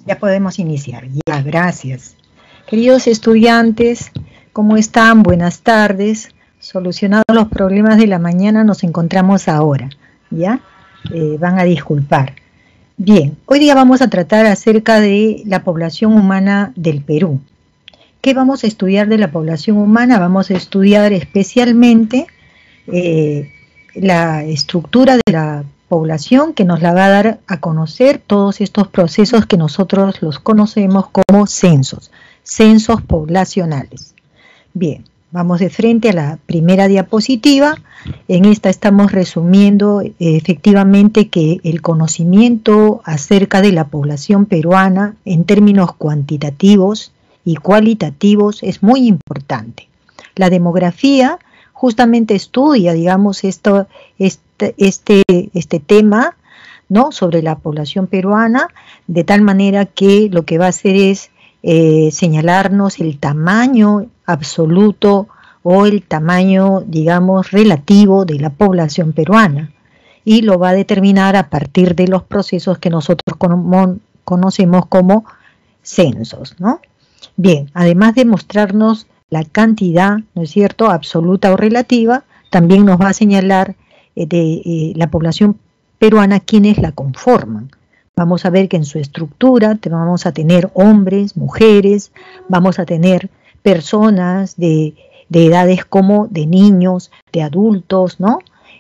Ya podemos iniciar. Ya, gracias. Queridos estudiantes, ¿cómo están? Buenas tardes. Solucionados los problemas de la mañana, nos encontramos ahora. ¿Ya? Van a disculpar. Bien, hoy día vamos a tratar acerca de la población humana del Perú. ¿Qué vamos a estudiar de la población humana? Vamos a estudiar especialmente la estructura de la población, que nos la va a dar a conocer todos estos procesos que nosotros los conocemos como censos poblacionales. Bien, vamos de frente a la primera diapositiva. En esta estamos resumiendo efectivamente que el conocimiento acerca de la población peruana en términos cuantitativos y cualitativos es muy importante. La demografía justamente estudia, digamos, este tema, ¿no?, sobre la población peruana, de tal manera que lo que va a hacer es señalarnos el tamaño absoluto o el tamaño, digamos, relativo de la población peruana, y lo va a determinar a partir de los procesos que nosotros conocemos como censos, ¿no? Bien, además de mostrarnos la cantidad, ¿no es cierto?, absoluta o relativa, también nos va a señalar la población peruana quienes la conforman. Vamos a ver que en su estructura vamos a tener hombres, mujeres, vamos a tener personas de edades como de niños, de adultos, ¿no?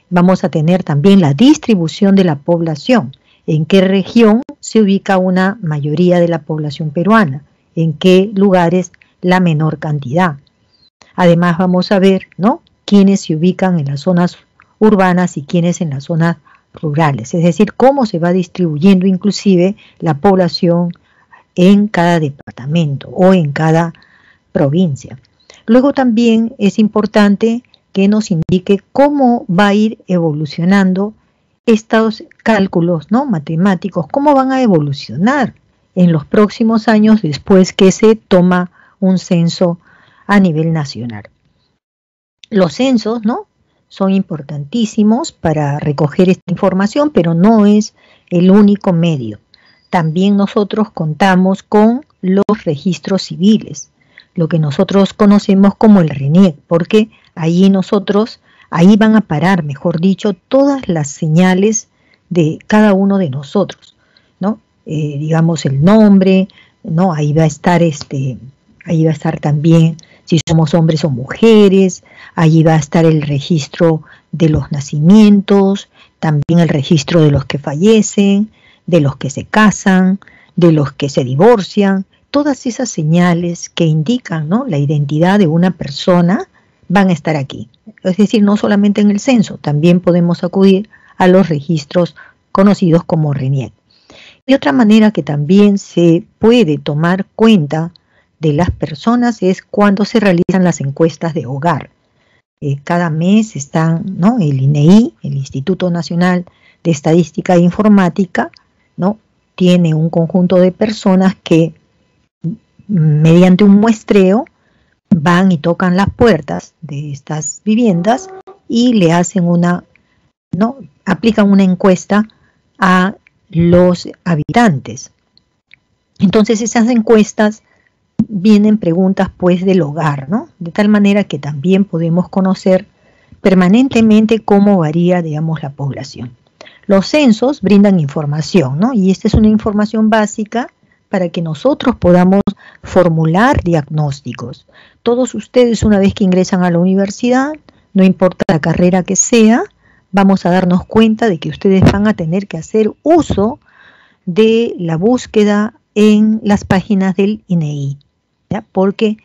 Vamos a tener también la distribución de la población, en qué región se ubica una mayoría de la población peruana, en qué lugares la menor cantidad. Además vamos a ver, ¿no?, quiénes se ubican en las zonas urbanas y quiénes en las zonas rurales, es decir, cómo se va distribuyendo inclusive la población en cada departamento o en cada provincia. Luego también es importante que nos indique cómo va a ir evolucionando estos cálculos, ¿no?, matemáticos, cómo van a evolucionar en los próximos años después que se toma un censo a nivel nacional. Los censos, ¿no?, son importantísimos para recoger esta información, pero no es el único medio. También nosotros contamos con los registros civiles, lo que nosotros conocemos como el RENIEC, porque ahí van a parar, mejor dicho, todas las señales de cada uno de nosotros, ¿no? Digamos el nombre, ¿no? Ahí va a estar también si somos hombres o mujeres, allí va a estar el registro de los nacimientos, también el registro de los que fallecen, de los que se casan, de los que se divorcian. Todas esas señales que indican, ¿no?, la identidad de una persona van a estar aquí. Es decir, no solamente en el censo, también podemos acudir a los registros conocidos como RENIEC. Y otra manera que también se puede tomar cuenta de las personas es cuando se realizan las encuestas de hogar. Cada mes están, ¿no?, el INEI, el Instituto Nacional de Estadística e Informática, ¿no?, tiene un conjunto de personas que mediante un muestreo van y tocan las puertas de estas viviendas y le hacen aplican una encuesta a los habitantes. Entonces esas encuestas vienen preguntas pues del hogar, ¿no?, de tal manera que también podemos conocer permanentemente cómo varía, digamos, la población. Los censos brindan información, ¿no?, y esta es una información básica para que nosotros podamos formular diagnósticos. Todos ustedes, una vez que ingresan a la universidad, no importa la carrera que sea, vamos a darnos cuenta de que ustedes van a tener que hacer uso de la búsqueda en las páginas del INEI, ¿ya?, porque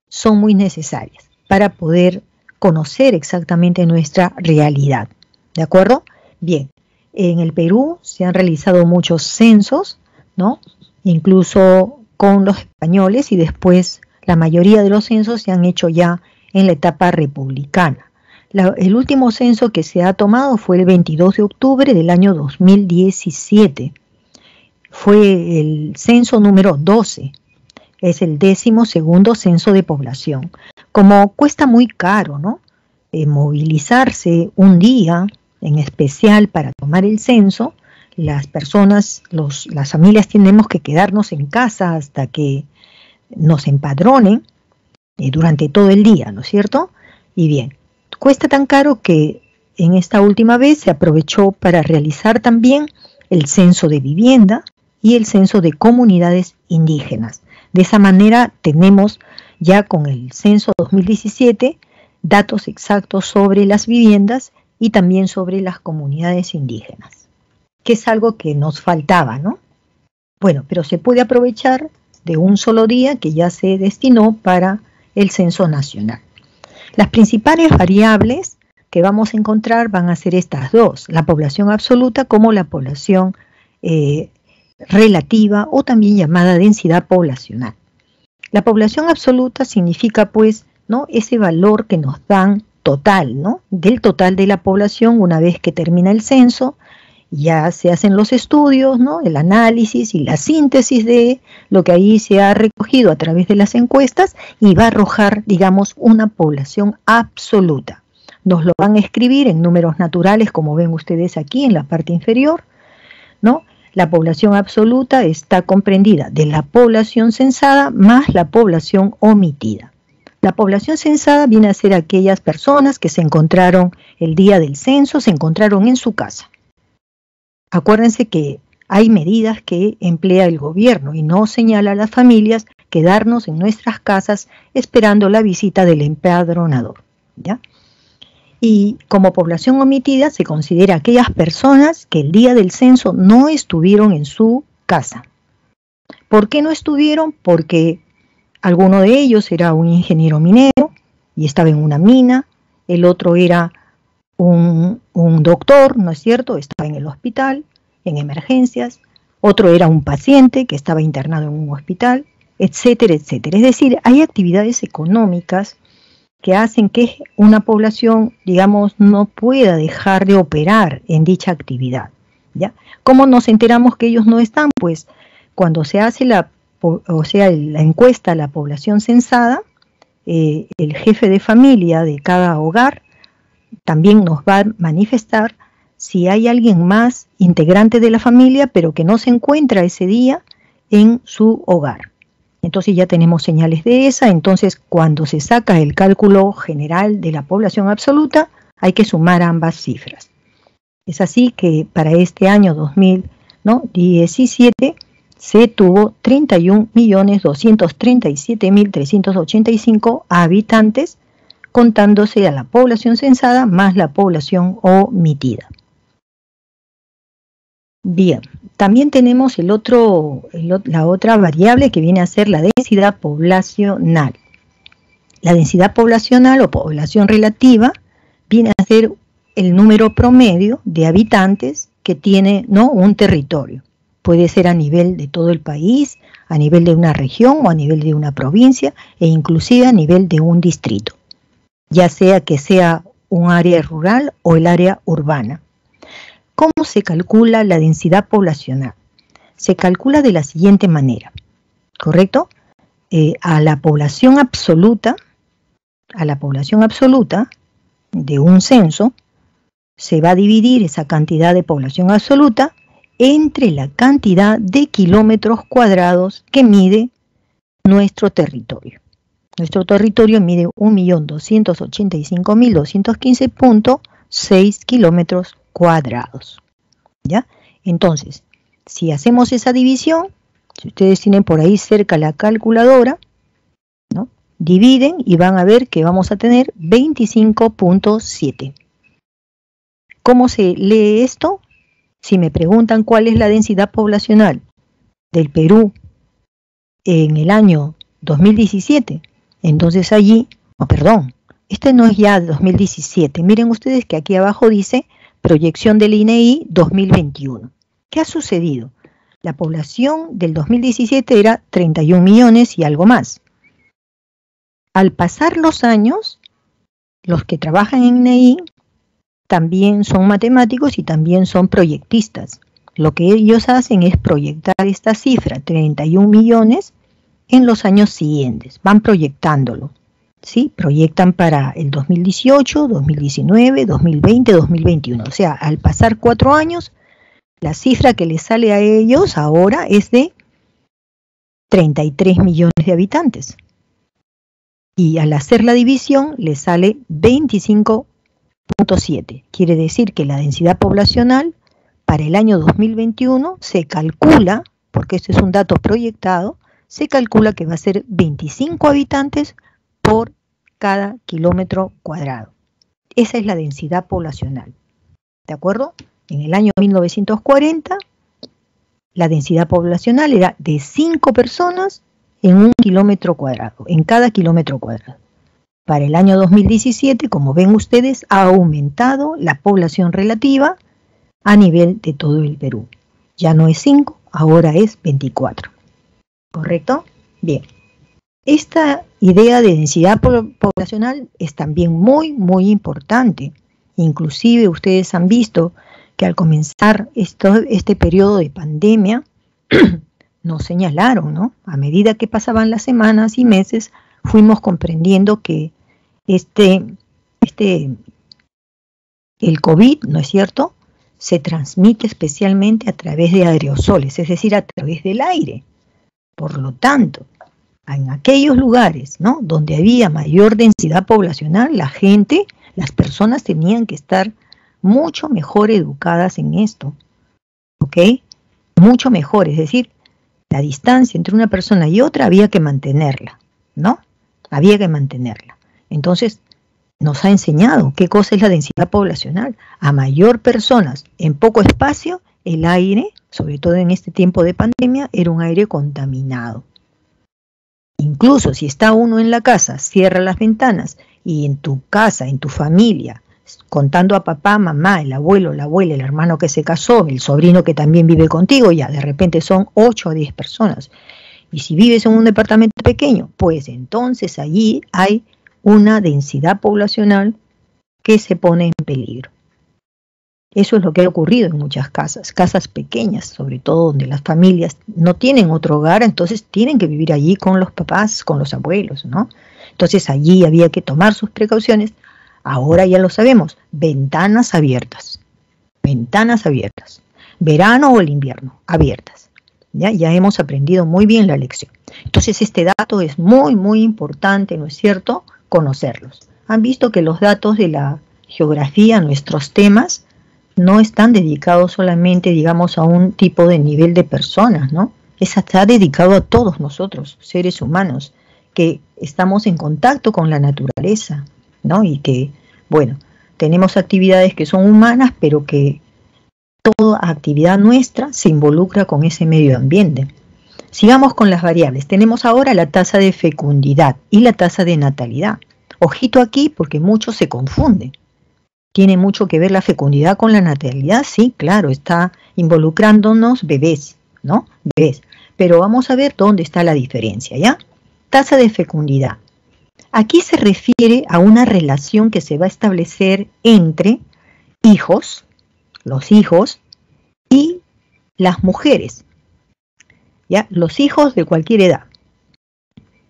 son muy necesarias para poder conocer exactamente nuestra realidad. ¿De acuerdo? Bien, en el Perú se han realizado muchos censos, ¿no?, incluso con los españoles, y después la mayoría de los censos se han hecho ya en la etapa republicana. El último censo que se ha tomado fue el 22 de octubre del año 2017. Fue el censo número 12. Es el 12º censo de población. Como cuesta muy caro, ¿no?, movilizarse un día en especial para tomar el censo, las personas, las familias tenemos que quedarnos en casa hasta que nos empadronen durante todo el día, ¿no es cierto? Y bien, cuesta tan caro que en esta última vez se aprovechó para realizar también el censo de vivienda y el censo de comunidades indígenas. De esa manera tenemos ya con el censo 2017 datos exactos sobre las viviendas y también sobre las comunidades indígenas, que es algo que nos faltaba, ¿no? Bueno, pero se puede aprovechar de un solo día que ya se destinó para el censo nacional. Las principales variables que vamos a encontrar van a ser estas dos, la población absoluta como la población relativa o también llamada densidad poblacional. La población absoluta significa pues, ¿no?, ese valor que nos dan total, ¿no?, del total de la población una vez que termina el censo. Ya se hacen los estudios, ¿no?, el análisis y la síntesis de lo que ahí se ha recogido a través de las encuestas y va a arrojar, digamos, una población absoluta. Nos lo van a escribir en números naturales, como ven ustedes aquí en la parte inferior, ¿no? La población absoluta está comprendida de la población censada más la población omitida. La población censada viene a ser aquellas personas que se encontraron el día del censo, se encontraron en su casa. Acuérdense que hay medidas que emplea el gobierno y no señala a las familias quedarnos en nuestras casas esperando la visita del empadronador, ¿ya? Y como población omitida se considera aquellas personas que el día del censo no estuvieron en su casa. ¿Por qué no estuvieron? Porque alguno de ellos era un ingeniero minero y estaba en una mina, el otro era un doctor, ¿no es cierto?, estaba en el hospital, en emergencias, otro era un paciente que estaba internado en un hospital, etcétera, etcétera. Es decir, hay actividades económicas que hacen que una población, digamos, no pueda dejar de operar en dicha actividad, ¿ya? ¿Cómo nos enteramos que ellos no están? Pues cuando se hace la encuesta a la población censada, el jefe de familia de cada hogar también nos va a manifestar si hay alguien más integrante de la familia, pero que no se encuentra ese día en su hogar. Entonces ya tenemos señales de esa. Entonces cuando se saca el cálculo general de la población absoluta, hay que sumar ambas cifras. Es así que para este año 2017 se tuvo 31.237.385 habitantes, contándose a la población censada más la población omitida. Bien, también tenemos la otra variable que viene a ser la densidad poblacional. La densidad poblacional o población relativa viene a ser el número promedio de habitantes que tiene, ¿no?, un territorio. Puede ser a nivel de todo el país, a nivel de una región o a nivel de una provincia e inclusive a nivel de un distrito, ya sea que sea un área rural o el área urbana. ¿Cómo se calcula la densidad poblacional? Se calcula de la siguiente manera, ¿correcto? A la población absoluta de un censo, se va a dividir esa cantidad de población absoluta entre la cantidad de kilómetros cuadrados que mide nuestro territorio. Nuestro territorio mide 1.285.215.6 kilómetros cuadrados, ¿ya? Entonces, si hacemos esa división, si ustedes tienen por ahí cerca la calculadora, ¿no?, dividen y van a ver que vamos a tener 25.7. ¿Cómo se lee esto? Si me preguntan cuál es la densidad poblacional del Perú en el año 2017, entonces allí, este no es ya 2017, miren ustedes que aquí abajo dice proyección del INEI 2021. ¿Qué ha sucedido? La población del 2017 era 31 millones y algo más. Al pasar los años, los que trabajan en INEI también son matemáticos y también son proyectistas. Lo que ellos hacen es proyectar esta cifra, 31 millones, en los años siguientes. Van proyectándolo, ¿sí? Proyectan para el 2018, 2019, 2020, 2021. O sea, al pasar 4 años, La cifra que les sale a ellos ahora es de 33 millones de habitantes. Y al hacer la división les sale 25.7. Quiere decir que la densidad poblacional para el año 2021 se calcula, porque este es un dato proyectado, se calcula que va a ser 25 habitantes por cada kilómetro cuadrado. Esa es la densidad poblacional. ¿De acuerdo? En el año 1940, la densidad poblacional era de 5 personas en un kilómetro cuadrado, en cada kilómetro cuadrado. Para el año 2017, como ven ustedes, ha aumentado la población relativa a nivel de todo el Perú. Ya no es 5, ahora es 24. ¿Correcto? Bien. Esta idea de densidad poblacional es también muy, muy importante. Inclusive ustedes han visto que al comenzar este periodo de pandemia, nos señalaron, ¿no? A medida que pasaban las semanas y meses, fuimos comprendiendo que el COVID, ¿no es cierto?, se transmite especialmente a través de aerosoles, es decir, a través del aire. Por lo tanto, en aquellos lugares, ¿no?, donde había mayor densidad poblacional, las personas tenían que estar mucho mejor educadas en esto, ¿ok? Mucho mejor, es decir, la distancia entre una persona y otra había que mantenerla, ¿no? Había que mantenerla. Entonces, nos ha enseñado qué cosa es la densidad poblacional. A mayor personas en poco espacio, el aire, sobre todo en este tiempo de pandemia, era un aire contaminado. Incluso si está uno en la casa, cierra las ventanas y en tu casa, en tu familia, contando a papá, mamá, el abuelo, la abuela, el hermano que se casó, el sobrino que también vive contigo, ya de repente son 8 o 10 personas. Y si vives en un departamento pequeño, pues entonces allí hay una densidad poblacional que se pone en peligro. Eso es lo que ha ocurrido en muchas casas pequeñas, sobre todo donde las familias no tienen otro hogar, entonces tienen que vivir allí con los papás, con los abuelos, ¿no? Entonces allí había que tomar sus precauciones. Ahora ya lo sabemos, ventanas abiertas, verano o el invierno, abiertas. Ya hemos aprendido muy bien la lección. Entonces este dato es muy, muy importante, ¿no es cierto?, conocerlos. Han visto que los datos de la geografía, nuestros temas, no están dedicados solamente, digamos, a un tipo de nivel de personas, ¿no? Está dedicado a todos nosotros, seres humanos, que estamos en contacto con la naturaleza, ¿no? Y que, bueno, tenemos actividades que son humanas, pero que toda actividad nuestra se involucra con ese medio ambiente. Sigamos con las variables. Tenemos ahora la tasa de fecundidad y la tasa de natalidad. Ojito aquí porque muchos se confunden. ¿Tiene mucho que ver la fecundidad con la natalidad? Sí, claro, está involucrándonos bebés, ¿no? Bebés. Pero vamos a ver dónde está la diferencia, ¿ya? Tasa de fecundidad. Aquí se refiere a una relación que se va a establecer entre hijos, los hijos, y las mujeres, ¿ya? Los hijos de cualquier edad.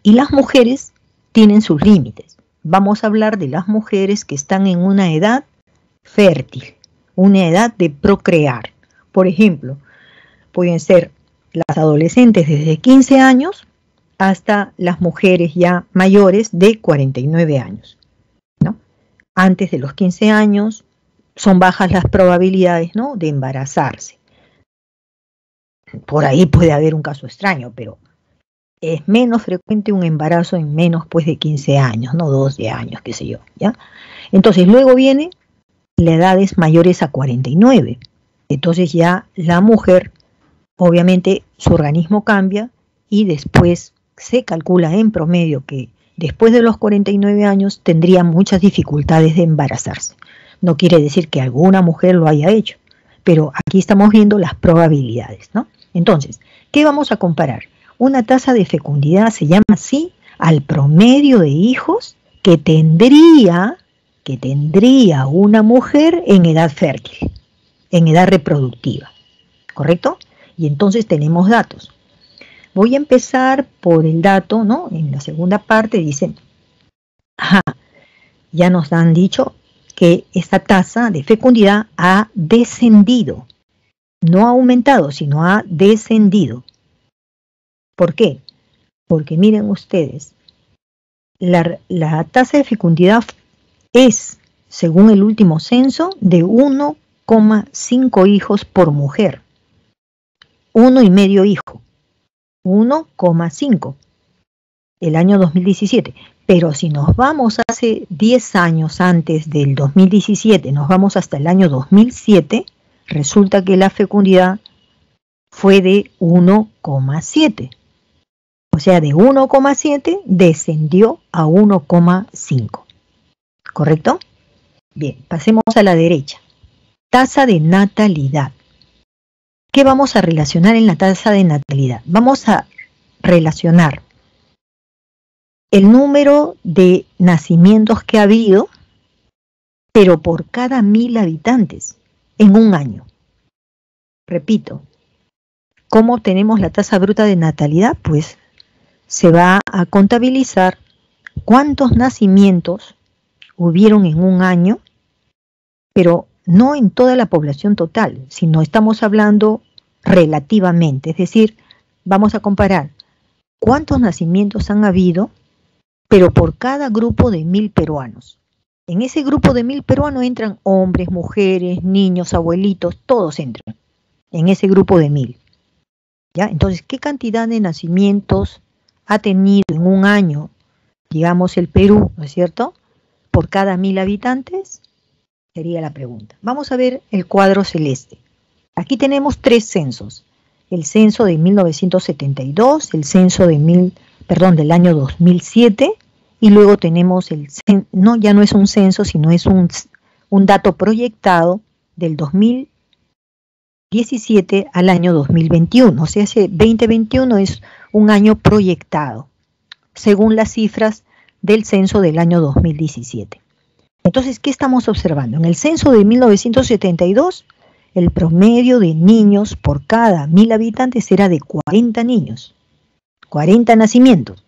Y las mujeres tienen sus límites. Vamos a hablar de las mujeres que están en una edad fértil, una edad de procrear. Por ejemplo, pueden ser las adolescentes desde 15 años hasta las mujeres ya mayores de 49 años, ¿no? Antes de los 15 años son bajas las probabilidades, ¿no?, de embarazarse. Por ahí puede haber un caso extraño, pero es menos frecuente un embarazo en menos pues de 15 años, no 12 años, qué sé yo, ¿ya? Entonces luego viene las edades mayores a 49. Entonces ya la mujer, obviamente su organismo cambia y después se calcula en promedio que después de los 49 años tendría muchas dificultades de embarazarse. No quiere decir que alguna mujer lo haya hecho, pero aquí estamos viendo las probabilidades, ¿no? Entonces, ¿qué vamos a comparar? Una tasa de fecundidad se llama así al promedio de hijos que tendría una mujer en edad fértil, en edad reproductiva, ¿correcto? Y entonces tenemos datos. Voy a empezar por el dato, ¿no? En la segunda parte dicen, ya nos han dicho que esta tasa de fecundidad ha descendido. no ha aumentado, sino ha descendido. ¿Por qué? Porque miren ustedes, la tasa de fecundidad es, según el último censo, de 1,5 hijos por mujer. 1,5 hijo. 1,5. El año 2017. Pero si nos vamos hace 10 años antes del 2017, nos vamos hasta el año 2007, resulta que la fecundidad fue de 1,7. O sea, de 1,7 descendió a 1,5. ¿Correcto? Bien, pasemos a la derecha. Tasa de natalidad. ¿Qué vamos a relacionar en la tasa de natalidad? Vamos a relacionar el número de nacimientos que ha habido, pero por cada 1000 habitantes en un año. Repito, ¿cómo obtenemos la tasa bruta de natalidad? Pues se va a contabilizar cuántos nacimientos hubieron en un año, pero no en toda la población total, sino estamos hablando relativamente, es decir, vamos a comparar cuántos nacimientos han habido, pero por cada grupo de 1000 peruanos. En ese grupo de 1000 peruanos entran hombres, mujeres, niños, abuelitos, todos entran en ese grupo de 1000. ¿Ya? Entonces, ¿qué cantidad de nacimientos ha tenido en un año, digamos, el Perú, ¿no es cierto?, por cada 1000 habitantes? Sería la pregunta. Vamos a ver el cuadro celeste. Aquí tenemos 3 censos. El censo de 1972, el censo del año 2007, y luego tenemos ya no es un censo, sino es un dato proyectado del 2017 al año 2021. O sea, ese 2021 es un año proyectado, según las cifras del censo del año 2017. Entonces, ¿qué estamos observando? En el censo de 1972, el promedio de niños por cada 1000 habitantes era de 40 niños, 40 nacimientos,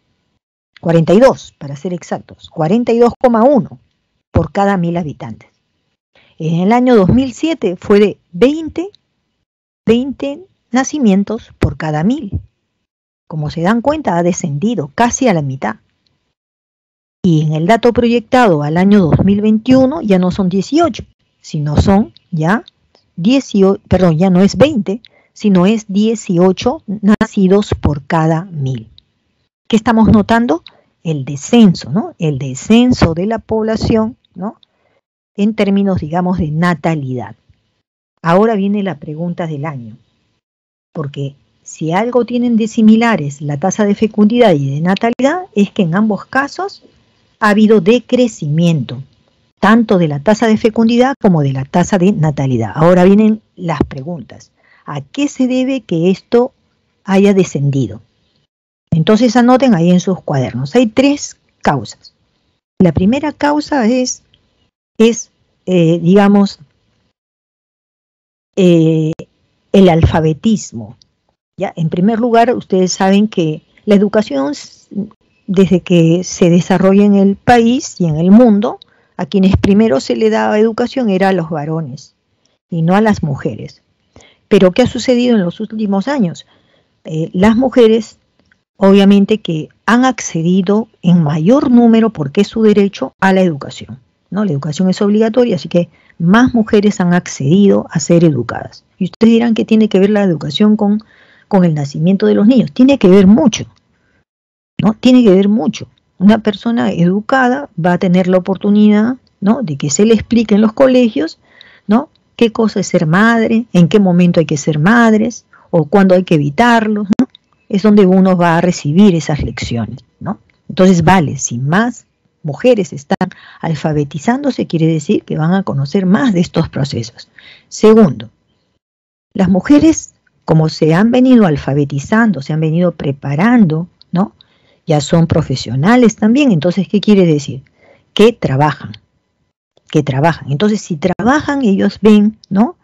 42 para ser exactos, 42,1 por cada 1000 habitantes. En el año 2007 fue de 20 nacimientos por cada 1000. Como se dan cuenta, ha descendido casi a la mitad. Y en el dato proyectado al año 2021 ya no son 18, sino son ya 18, perdón, ya no es 20, sino es 18 nacidos por cada 1000. ¿Qué estamos notando? El descenso, ¿no? El descenso de la población, ¿no?, en términos, digamos, de natalidad. Ahora viene la pregunta del año, porque si algo tienen de similares la tasa de fecundidad y de natalidad, es que en ambos casos ha habido decrecimiento, tanto de la tasa de fecundidad como de la tasa de natalidad. Ahora vienen las preguntas. ¿A qué se debe que esto haya descendido? Entonces anoten ahí en sus cuadernos. Hay 3 causas. La primera causa es digamos, el alfabetismo. ¿Ya? En primer lugar, ustedes saben que la educación, desde que se desarrolla en el país y en el mundo, a quienes primero se le daba educación era a los varones y no a las mujeres. Pero ¿qué ha sucedido en los últimos años? Las mujeres, obviamente, que han accedido en mayor número, porque es su derecho, a la educación, ¿no? La educación es obligatoria, así que más mujeres han accedido a ser educadas. Y ustedes dirán que tiene que ver la educación con el nacimiento de los niños. Tiene que ver mucho, ¿no? Tiene que ver mucho. Una persona educada va a tener la oportunidad, ¿no?, de que se le explique en los colegios, ¿no?, qué cosa es ser madre, en qué momento hay que ser madres, o cuándo hay que evitarlo, ¿no? Es donde uno va a recibir esas lecciones, ¿no? Entonces, vale, si más mujeres están alfabetizándose, quiere decir que van a conocer más de estos procesos. Segundo, las mujeres, como se han venido alfabetizando, se han venido preparando, ¿no?, ya son profesionales también. Entonces, ¿qué quiere decir? Que trabajan. Entonces, si trabajan, ellos ven, ¿no?,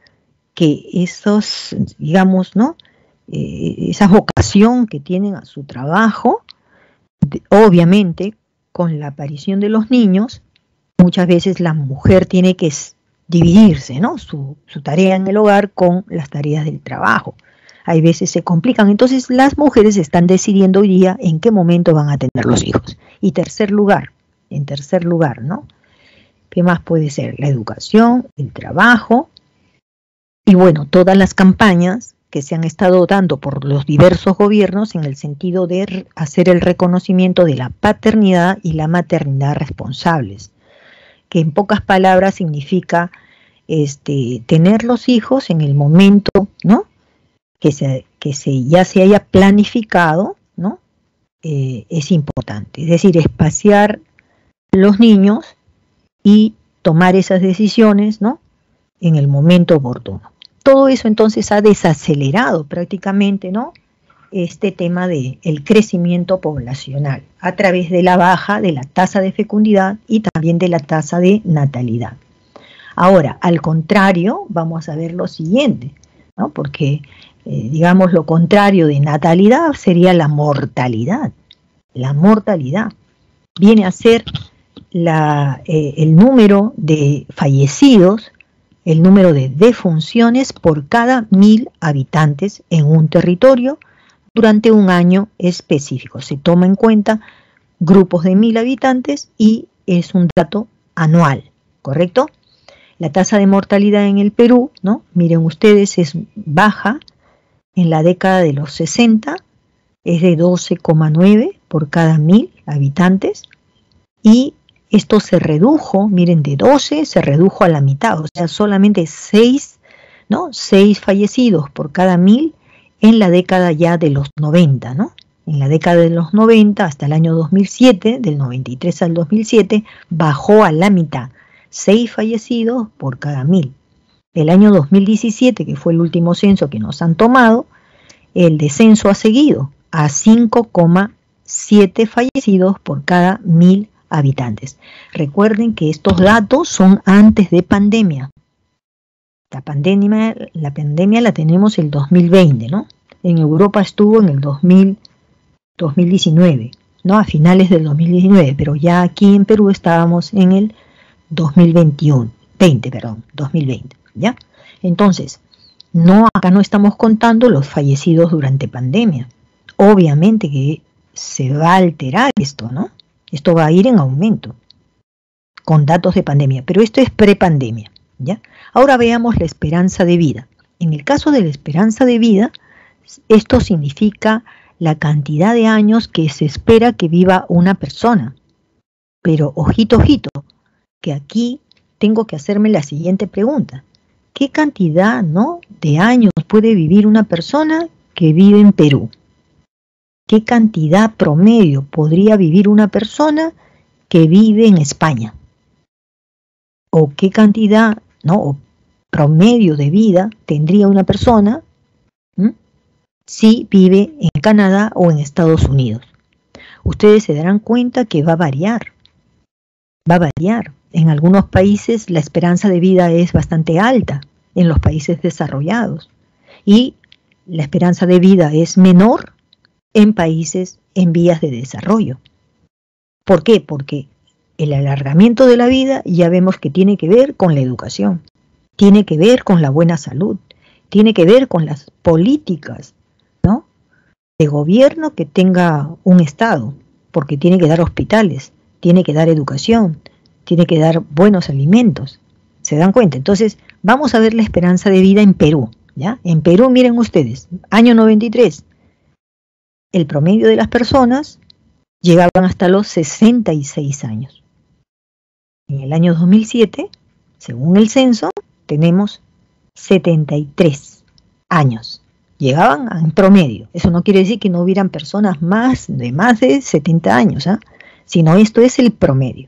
que esos, digamos, ¿no?, esa vocación que tienen a su trabajo, obviamente, con la aparición de los niños, muchas veces la mujer tiene que dividirse, ¿no? Su tarea en el hogar con las tareas del trabajo. Hay veces se complican, entonces las mujeres están decidiendo hoy día en qué momento van a tener los hijos. Y en tercer lugar, ¿no? ¿Qué más puede ser? La educación, el trabajo y bueno, todas las campañas que se han estado dando por los diversos gobiernos en el sentido de hacer el reconocimiento de la paternidad y la maternidad responsables, que en pocas palabras significa tener los hijos en el momento, ¿no? Que ya se haya planificado, ¿no? Es importante, es decir, espaciar los niños y tomar esas decisiones, ¿no? En el momento oportuno. Todo eso entonces ha desacelerado prácticamente, ¿no? Este tema del crecimiento poblacional a través de la baja de la tasa de fecundidad y también de la tasa de natalidad. Ahora, al contrario, vamos a ver lo siguiente, ¿no? Porque, digamos, lo contrario de natalidad sería la mortalidad. La mortalidad viene a ser el número de fallecidos, el número de defunciones por cada 1000 habitantes en un territorio durante un año específico. Se toma en cuenta grupos de 1000 habitantes y es un dato anual, ¿correcto? La tasa de mortalidad en el Perú, ¿no? Miren ustedes, es baja. En la década de los 60 es de 12,9 por cada 1000 habitantes y esto se redujo, miren, de 12 se redujo a la mitad, o sea, solamente 6, ¿no? 6 fallecidos por cada 1000 en la década ya de los 90, ¿no? En la década de los 90 hasta el año 2007, del 93 al 2007, bajó a la mitad, 6 fallecidos por cada 1000. El año 2017, que fue el último censo que nos han tomado, el descenso ha seguido a 5,7 fallecidos por cada 1000 habitantes. Recuerden que estos datos son antes de pandemia. La pandemia la tenemos el 2020, ¿no? En Europa estuvo en el 2019, ¿no? A finales del 2019, pero ya aquí en Perú estábamos en el 2020, ¿ya? Entonces, acá no estamos contando los fallecidos durante pandemia. Obviamente que se va a alterar esto, ¿no? Esto va a ir en aumento con datos de pandemia, pero esto es prepandemia, ¿ya? Ahora veamos la esperanza de vida. En el caso de la esperanza de vida, esto significa la cantidad de años que se espera que viva una persona. Pero ojito, que aquí tengo que hacerme la siguiente pregunta. ¿Qué cantidad, ¿no?, de años puede vivir una persona que vive en Perú? ¿Qué cantidad promedio podría vivir una persona que vive en España? ¿O qué cantidad, ¿no?, o promedio de vida tendría una persona si vive en Canadá o en Estados Unidos? Ustedes se darán cuenta que va a variar. En algunos países la esperanza de vida es bastante alta, en los países desarrollados, y la esperanza de vida es menor en países en vías de desarrollo. ¿Por qué? Porque el alargamiento de la vida ya vemos que tiene que ver con la educación, tiene que ver con la buena salud, tiene que ver con las políticas, ¿no?, de gobierno que tenga un Estado, porque tiene que dar hospitales, tiene que dar educación, tiene que dar buenos alimentos. ¿Se dan cuenta? Entonces, vamos a ver la esperanza de vida en Perú, ¿ya? En Perú, miren ustedes, año 93, el promedio de las personas llegaban hasta los 66 años. En el año 2007, según el censo, tenemos 73 años. Llegaban en promedio. Eso no quiere decir que no hubieran personas más de 70 años, ¿eh?, sino esto es el promedio.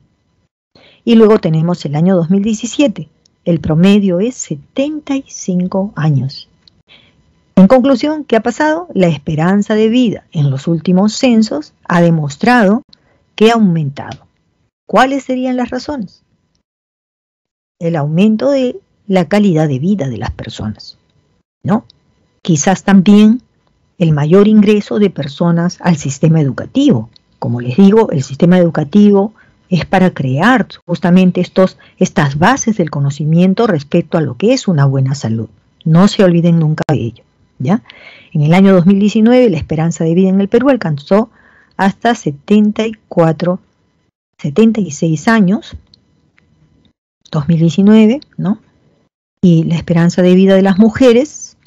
Y luego tenemos el año 2017. El promedio es 75 años. En conclusión, ¿qué ha pasado? La esperanza de vida en los últimos censos ha demostrado que ha aumentado. ¿Cuáles serían las razones? El aumento de la calidad de vida de las personas, ¿no? Quizás también el mayor ingreso de personas al sistema educativo. Como les digo, el sistema educativo es para crear justamente estas bases del conocimiento respecto a lo que es una buena salud. No se olviden nunca de ello, ¿ya? En el año 2019 la esperanza de vida en el Perú alcanzó hasta 76 años, 2019, ¿no? Y la esperanza de vida de las mujeres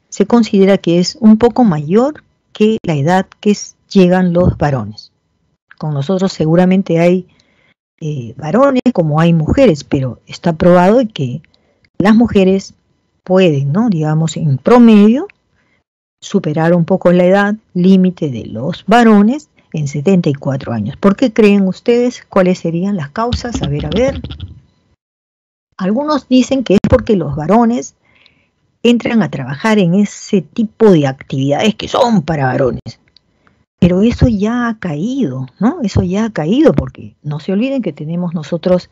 se considera que es un poco mayor que la edad que llegan los varones. Con nosotros seguramente hay varones como hay mujeres, pero está probado que las mujeres pueden, ¿no? Digamos, en promedio, superar un poco la edad límite de los varones en 74 años. ¿Por qué creen ustedes? ¿Cuáles serían las causas? A ver. Algunos dicen que es porque los varones entran a trabajar en ese tipo de actividades que son para varones. Pero eso ya ha caído, ¿no? Eso ya ha caído porque no se olviden que tenemos nosotros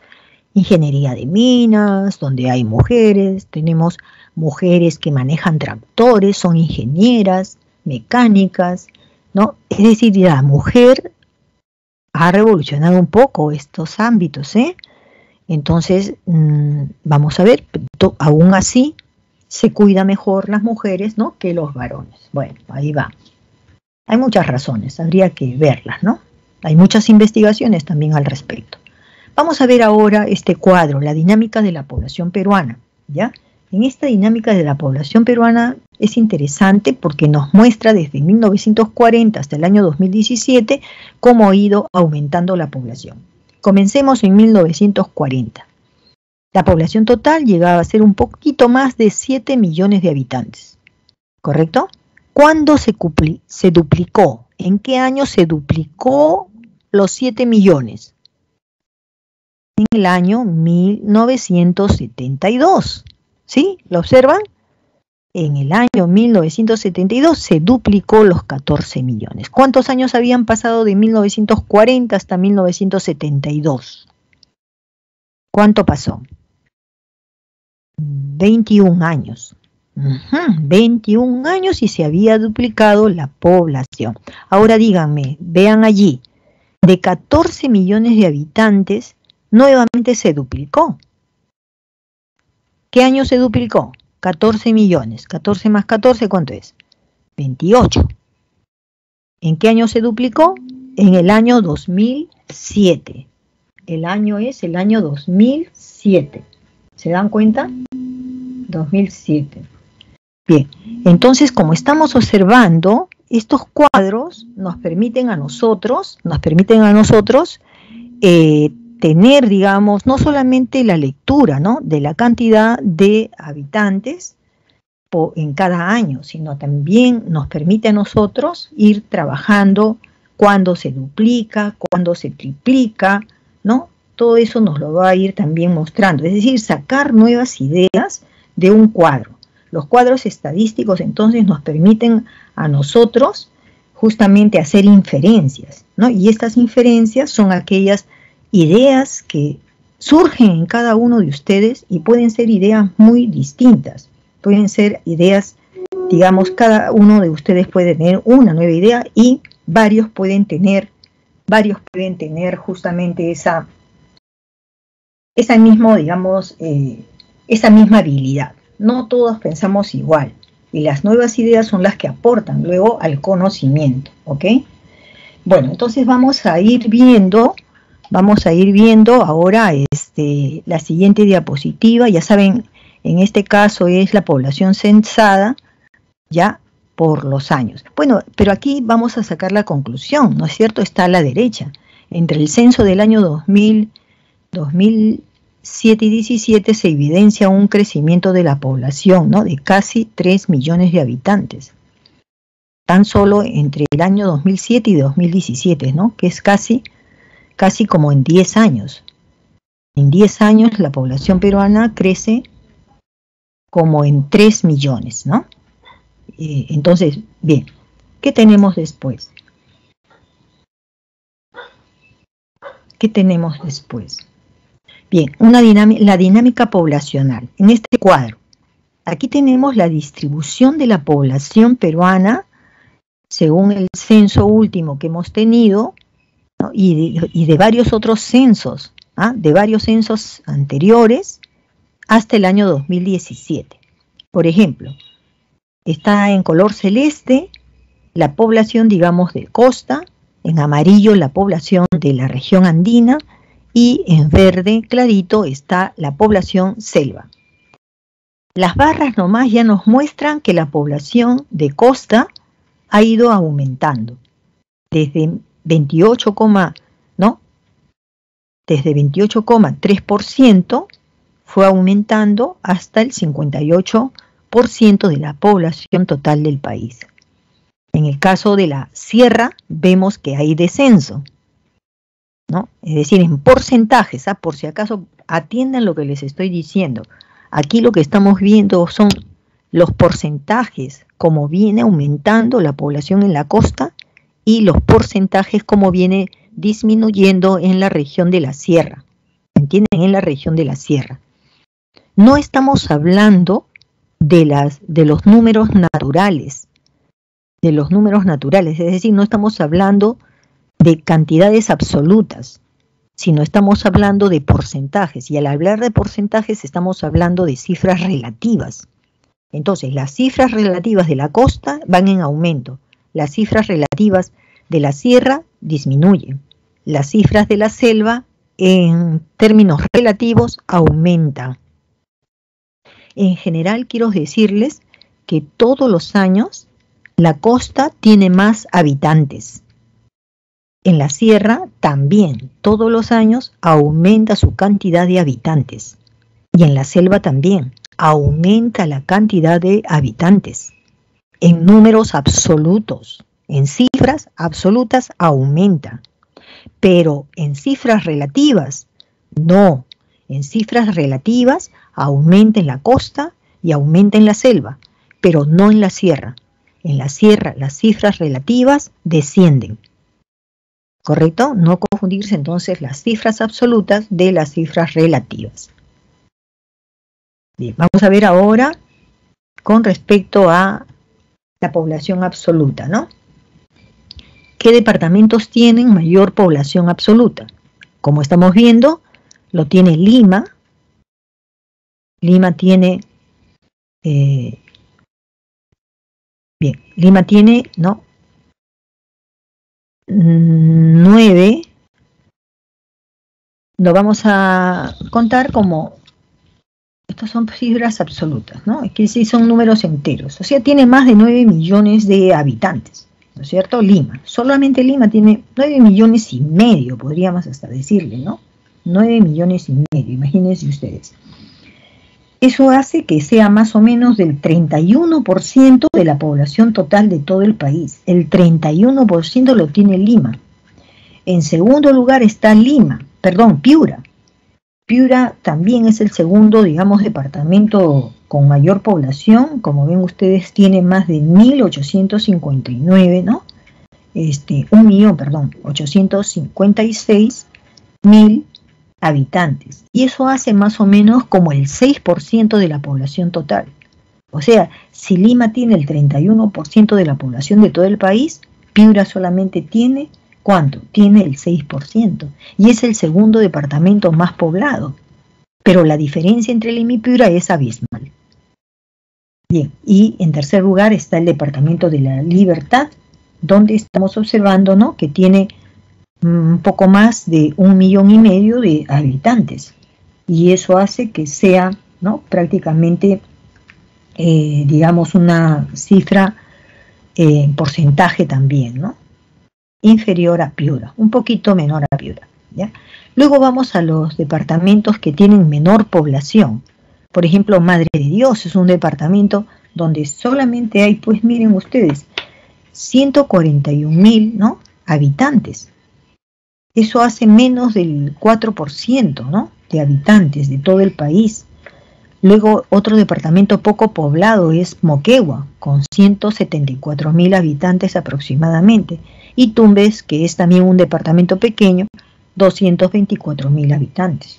ingeniería de minas, donde hay mujeres, tenemos mujeres que manejan tractores, son ingenieras, mecánicas, ¿no? Es decir, la mujer ha revolucionado un poco estos ámbitos, ¿eh? Entonces, vamos a ver, aún así se cuida mejor las mujeres, ¿no?, que los varones. Bueno, ahí va. Hay muchas razones, habría que verlas, ¿no? Hay muchas investigaciones también al respecto. Vamos a ver ahora este cuadro, la dinámica de la población peruana, ¿ya? En esta dinámica de la población peruana es interesante porque nos muestra desde 1940 hasta el año 2017 cómo ha ido aumentando la población. Comencemos en 1940. La población total llegaba a ser un poquito más de 7 millones de habitantes, ¿correcto? ¿Cuándo se duplicó? ¿En qué año se duplicó los 7 millones? En el año 1972. ¿Sí? ¿Lo observan? En el año 1972 se duplicó los 14 millones. ¿Cuántos años habían pasado de 1940 hasta 1972? ¿Cuánto pasó? 21 años. 21 años y se había duplicado la población. Ahora díganme, vean allí, de 14 millones de habitantes, nuevamente se duplicó. ¿Qué año se duplicó? 14 millones. 14 más 14, ¿cuánto es? 28. ¿En qué año se duplicó? En el año 2007. El año es el año 2007. ¿Se dan cuenta? 2007. Bien, entonces como estamos observando, estos cuadros nos permiten a nosotros tener, digamos, no solamente la lectura, ¿no?, de la cantidad de habitantes en cada año, sino también nos permite a nosotros ir trabajando cuando se duplica, cuando se triplica, ¿no? Todo eso nos lo va a ir también mostrando, es decir, sacar nuevas ideas de un cuadro. Los cuadros estadísticos entonces nos permiten a nosotros justamente hacer inferencias, ¿no? Y estas inferencias son aquellas ideas que surgen en cada uno de ustedes y pueden ser ideas muy distintas. Pueden ser ideas, digamos, cada uno de ustedes puede tener una nueva idea y varios pueden tener justamente esa misma habilidad. No todos pensamos igual y las nuevas ideas son las que aportan luego al conocimiento, ¿ok? Bueno, entonces vamos a ir viendo ahora la siguiente diapositiva. Ya saben, en este caso es la población censada ya por los años. Bueno, pero aquí vamos a sacar la conclusión, ¿no es cierto? Está a la derecha. Entre el censo del año 2007 y 17 se evidencia un crecimiento de la población, ¿no?, de casi 3 millones de habitantes. Tan solo entre el año 2007 y 2017, ¿no?, que es casi como en 10 años. En 10 años la población peruana crece como en 3 millones, ¿no? Entonces, bien, ¿qué tenemos después? Bien, la dinámica poblacional. En este cuadro, aquí tenemos la distribución de la población peruana según el censo último que hemos tenido, ¿no? Y de varios otros censos, ¿ah? De varios censos anteriores hasta el año 2017. Por ejemplo, está en color celeste la población, digamos, de costa, en amarillo la población de la región andina y en verde clarito está la población selva. Las barras nomás ya nos muestran que la población de costa ha ido aumentando desde 28, ¿no? Desde 28,3% fue aumentando hasta el 58% de la población total del país. En el caso de la sierra vemos que hay descenso, ¿no? Es decir, en porcentajes, ¿ah? Por si acaso atiendan lo que les estoy diciendo. Aquí lo que estamos viendo son los porcentajes, como viene aumentando la población en la costa y los porcentajes como viene disminuyendo en la región de la sierra. ¿Entienden? En la región de la sierra. No estamos hablando de los números naturales, es decir, no estamos hablando de cantidades absolutas, sino estamos hablando de porcentajes, y al hablar de porcentajes estamos hablando de cifras relativas. Entonces, las cifras relativas de la costa van en aumento, las cifras relativas de la sierra disminuyen, las cifras de la selva en términos relativos aumentan. En general quiero decirles que todos los años la costa tiene más habitantes. En la sierra también, todos los años aumenta su cantidad de habitantes. Y en la selva también, aumenta la cantidad de habitantes. En números absolutos, en cifras absolutas aumenta. Pero en cifras relativas, no. En cifras relativas aumenta en la costa y aumenta en la selva, pero no en la sierra. En la sierra las cifras relativas descienden. ¿Correcto? No confundirse entonces las cifras absolutas de las cifras relativas. Bien, vamos a ver ahora con respecto a la población absoluta, ¿no? ¿Qué departamentos tienen mayor población absoluta? Como estamos viendo, lo tiene Lima. Lima tiene, Lima tiene, ¿no? 9, lo vamos a contar como, estas son cifras absolutas, ¿no? Es que sí son números enteros, o sea, tiene más de 9 millones de habitantes, ¿no es cierto? Lima, solamente Lima tiene 9 millones y medio, podríamos hasta decirle, ¿no? 9 millones y medio, imagínense ustedes. Eso hace que sea más o menos del 31% de la población total de todo el país. El 31% lo tiene Lima. En segundo lugar está Piura. Piura también es el segundo, digamos, departamento con mayor población. Como ven ustedes, tiene más de 1.859, ¿no? 856.000 habitantes, y eso hace más o menos como el 6% de la población total. O sea, si Lima tiene el 31% de la población de todo el país, Piura solamente tiene, ¿cuánto? Tiene el 6%, y es el segundo departamento más poblado, pero la diferencia entre Lima y Piura es abismal. Bien, y en tercer lugar está el departamento de La Libertad, donde estamos observando, ¿no?, que tiene un poco más de 1,5 millones de habitantes, y eso hace que sea, ¿no?, prácticamente, digamos, una cifra en porcentaje también, ¿no?, inferior a Piura, un poquito menor a Piura, ¿ya? Luego vamos a los departamentos que tienen menor población. Por ejemplo, Madre de Dios es un departamento donde solamente hay, pues miren ustedes, 141.000, ¿no?, habitantes. Eso hace menos del 4%, ¿no?, de habitantes de todo el país. Luego, otro departamento poco poblado es Moquegua, con 174.000 habitantes aproximadamente. Y Tumbes, que es también un departamento pequeño, 224.000 habitantes.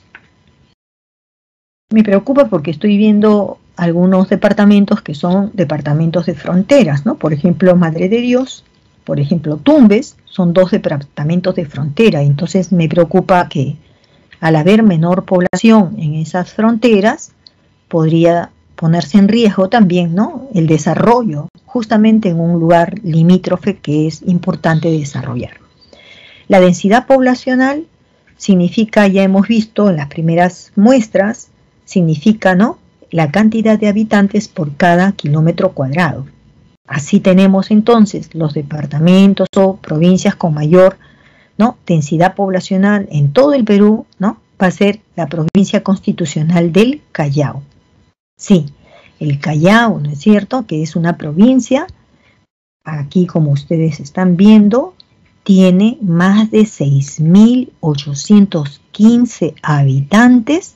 Me preocupa porque estoy viendo algunos departamentos que son departamentos de fronteras, ¿no? Por ejemplo, Madre de Dios Por ejemplo, Tumbes son 2 departamentos de frontera, entonces me preocupa que al haber menor población en esas fronteras, podría ponerse en riesgo también, ¿no?, el desarrollo, justamente en un lugar limítrofe que es importante desarrollar. La densidad poblacional significa, ya hemos visto en las primeras muestras, significa, ¿no?, la cantidad de habitantes por cada kilómetro cuadrado. Así tenemos entonces los departamentos o provincias con mayor, ¿no?, densidad poblacional en todo el Perú, ¿no?, va a ser la provincia constitucional del Callao. Sí, el Callao, ¿no es cierto?, que es una provincia, aquí como ustedes están viendo, tiene más de 6.815 habitantes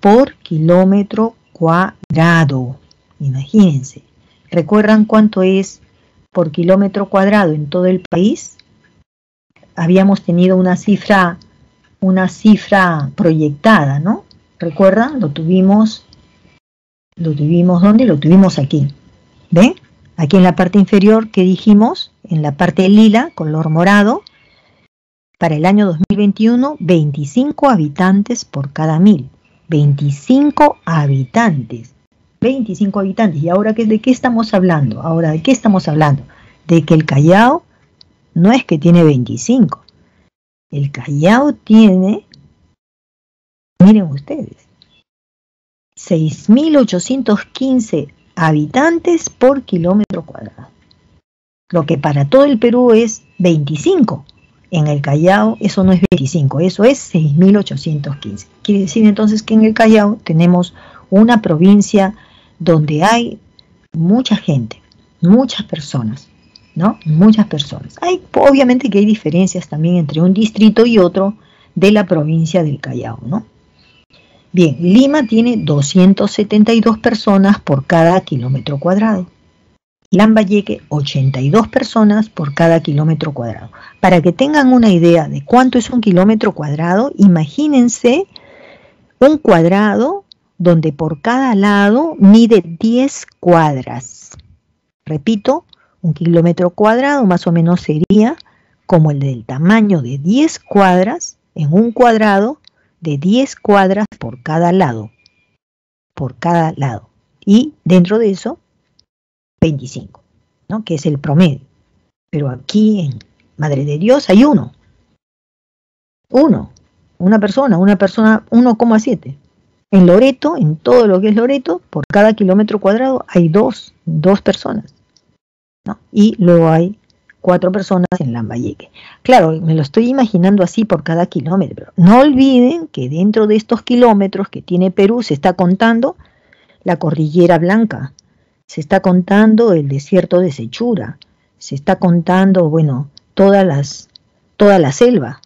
por kilómetro cuadrado. Imagínense. ¿Recuerdan cuánto es por kilómetro cuadrado en todo el país? Habíamos tenido una cifra proyectada, ¿no? ¿Recuerdan? Lo tuvimos ¿dónde? Lo tuvimos aquí. ¿Ven? Aquí en la parte inferior, ¿qué dijimos? En la parte lila, color morado, para el año 2021, 25 habitantes por cada 1000. 25 habitantes. 25 habitantes. ¿Y ahora de qué estamos hablando? Ahora, ¿de qué estamos hablando? De que el Callao no es que tiene 25. El Callao tiene, miren ustedes, 6.815 habitantes por kilómetro cuadrado. Lo que para todo el Perú es 25. En el Callao eso no es 25, eso es 6.815. Quiere decir entonces que en el Callao tenemos una provincia donde hay mucha gente, muchas personas, ¿no? Muchas personas. Obviamente que hay diferencias también entre un distrito y otro de la provincia del Callao, ¿no? Bien, Lima tiene 272 personas por cada kilómetro cuadrado. Lambayeque, 82 personas por cada kilómetro cuadrado. Para que tengan una idea de cuánto es un kilómetro cuadrado, imagínense un cuadrado donde por cada lado mide 10 cuadras. Repito, un kilómetro cuadrado más o menos sería como el del tamaño de 10 cuadras en un cuadrado de 10 cuadras por cada lado. Por cada lado. Y dentro de eso, 25, ¿no?, que es el promedio. Pero aquí en Madre de Dios hay una persona, 1,7. En Loreto, en todo lo que es Loreto, por cada kilómetro cuadrado hay dos personas, ¿no? Y luego hay 4 personas en Lambayeque. Claro, me lo estoy imaginando así por cada kilómetro. No olviden que dentro de estos kilómetros que tiene Perú se está contando la Cordillera Blanca, se está contando el desierto de Sechura, se está contando, bueno, toda la selva,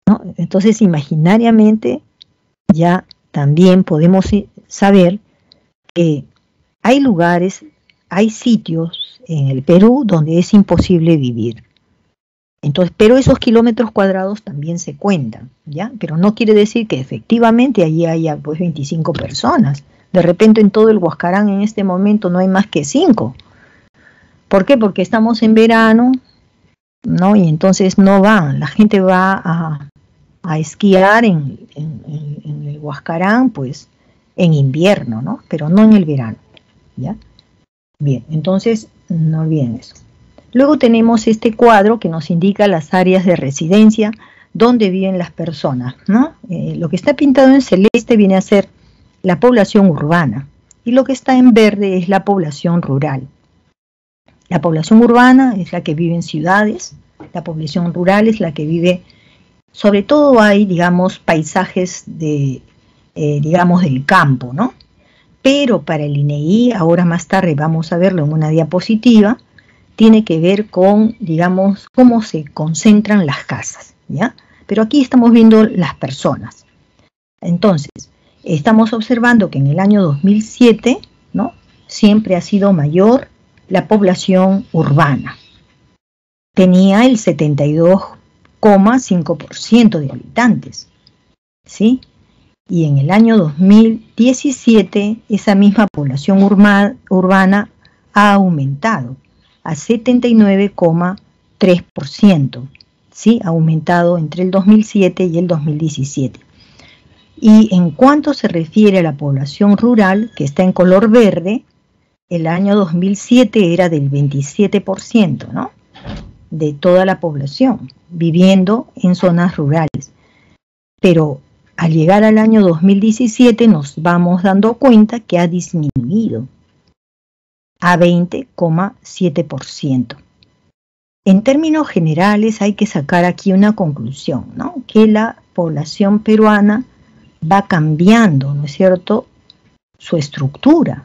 ¿no? Entonces, imaginariamente, ya también podemos saber que hay lugares, hay sitios en el Perú donde es imposible vivir. Entonces, pero esos kilómetros cuadrados también se cuentan, ¿ya? Pero no quiere decir que efectivamente allí haya pues 25 personas. De repente en todo el Huascarán en este momento no hay más que 5. ¿Por qué? Porque estamos en verano, ¿no? Y entonces no van, la gente va a esquiar en el Huascarán, pues en invierno, ¿no? Pero no en el verano, ¿ya? Bien, entonces no olviden eso. Luego tenemos este cuadro que nos indica las áreas de residencia donde viven las personas, ¿no? Lo que está pintado en celeste viene a ser la población urbana y lo que está en verde es la población rural. La población urbana es la que vive en ciudades, la población rural es la que vive, sobre todo hay, digamos, paisajes digamos, del campo, ¿no? Pero para el INEGI, ahora más tarde vamos a verlo en una diapositiva, tiene que ver con, digamos, cómo se concentran las casas, ¿ya? Pero aquí estamos viendo las personas. Entonces, estamos observando que en el año 2007, ¿no?, siempre ha sido mayor la población urbana. Tenía el 72,5% de habitantes, ¿sí? Y en el año 2017 esa misma población urbana ha aumentado a 79,9%. 3%, ¿sí? Ha aumentado entre el 2007 y el 2017. Y en cuanto se refiere a la población rural, que está en color verde, el año 2007 era del 27%, ¿no? De toda la población viviendo en zonas rurales. Pero al llegar al año 2017 nos vamos dando cuenta que ha disminuido a 20,7%. En términos generales hay que sacar aquí una conclusión, ¿no? Que la población peruana va cambiando, ¿no es cierto?, su estructura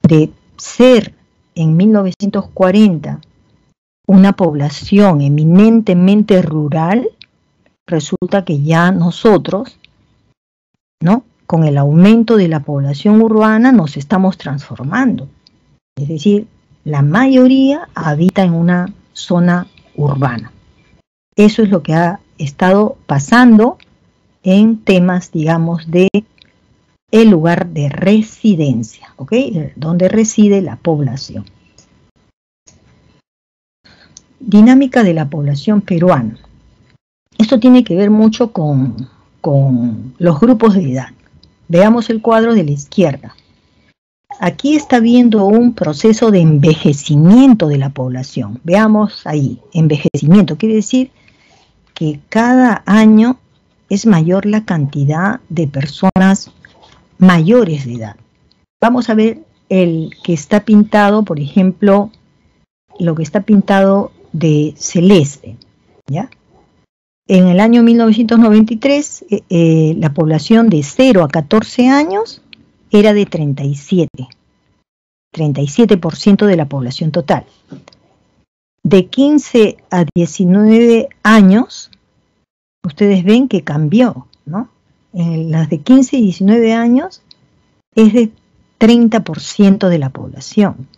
de ser en 1940 una población eminentemente rural. Resulta que ya nosotros, ¿no?, con el aumento de la población urbana nos estamos transformando. Es decir, la mayoría habita en una zona urbana. Eso es lo que ha estado pasando en temas, digamos, de el lugar de residencia, ¿ok? Donde reside la población. Dinámica de la población peruana. Esto tiene que ver mucho con los grupos de edad. Veamos el cuadro de la izquierda. Aquí está viendo un proceso de envejecimiento de la población. Veamos ahí, envejecimiento. Quiere decir que cada año es mayor la cantidad de personas mayores de edad. Vamos a ver el que está pintado, por ejemplo, lo que está pintado de celeste, ¿ya? En el año 1993, la población de 0 a 14 años era de 37% de la población total. De 15 a 19 años, ustedes ven que cambió, ¿no? En las de 15 y 19 años es de 30% de la población.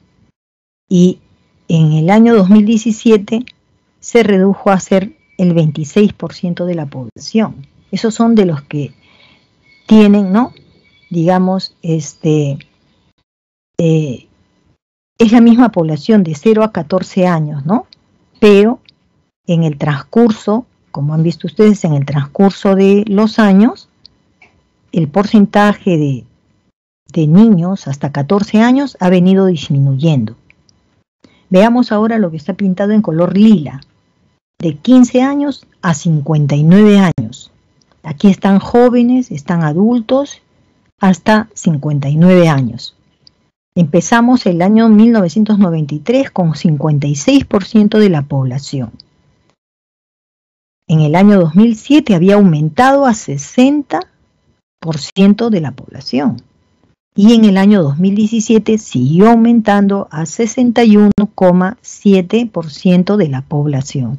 Y en el año 2017 se redujo a ser el 26% de la población. Esos son de los que tienen, ¿no?, digamos, es la misma población de 0 a 14 años, ¿no? Pero en el transcurso, como han visto ustedes, en el transcurso de los años, el porcentaje de niños hasta 14 años ha venido disminuyendo. Veamos ahora lo que está pintado en color lila, de 15 años a 59 años. Aquí están jóvenes, están adultos, hasta 59 años. Empezamos el año 1993 con 56% de la población. En el año 2007 había aumentado a 60% de la población. Y en el año 2017 siguió aumentando a 61,7% de la población.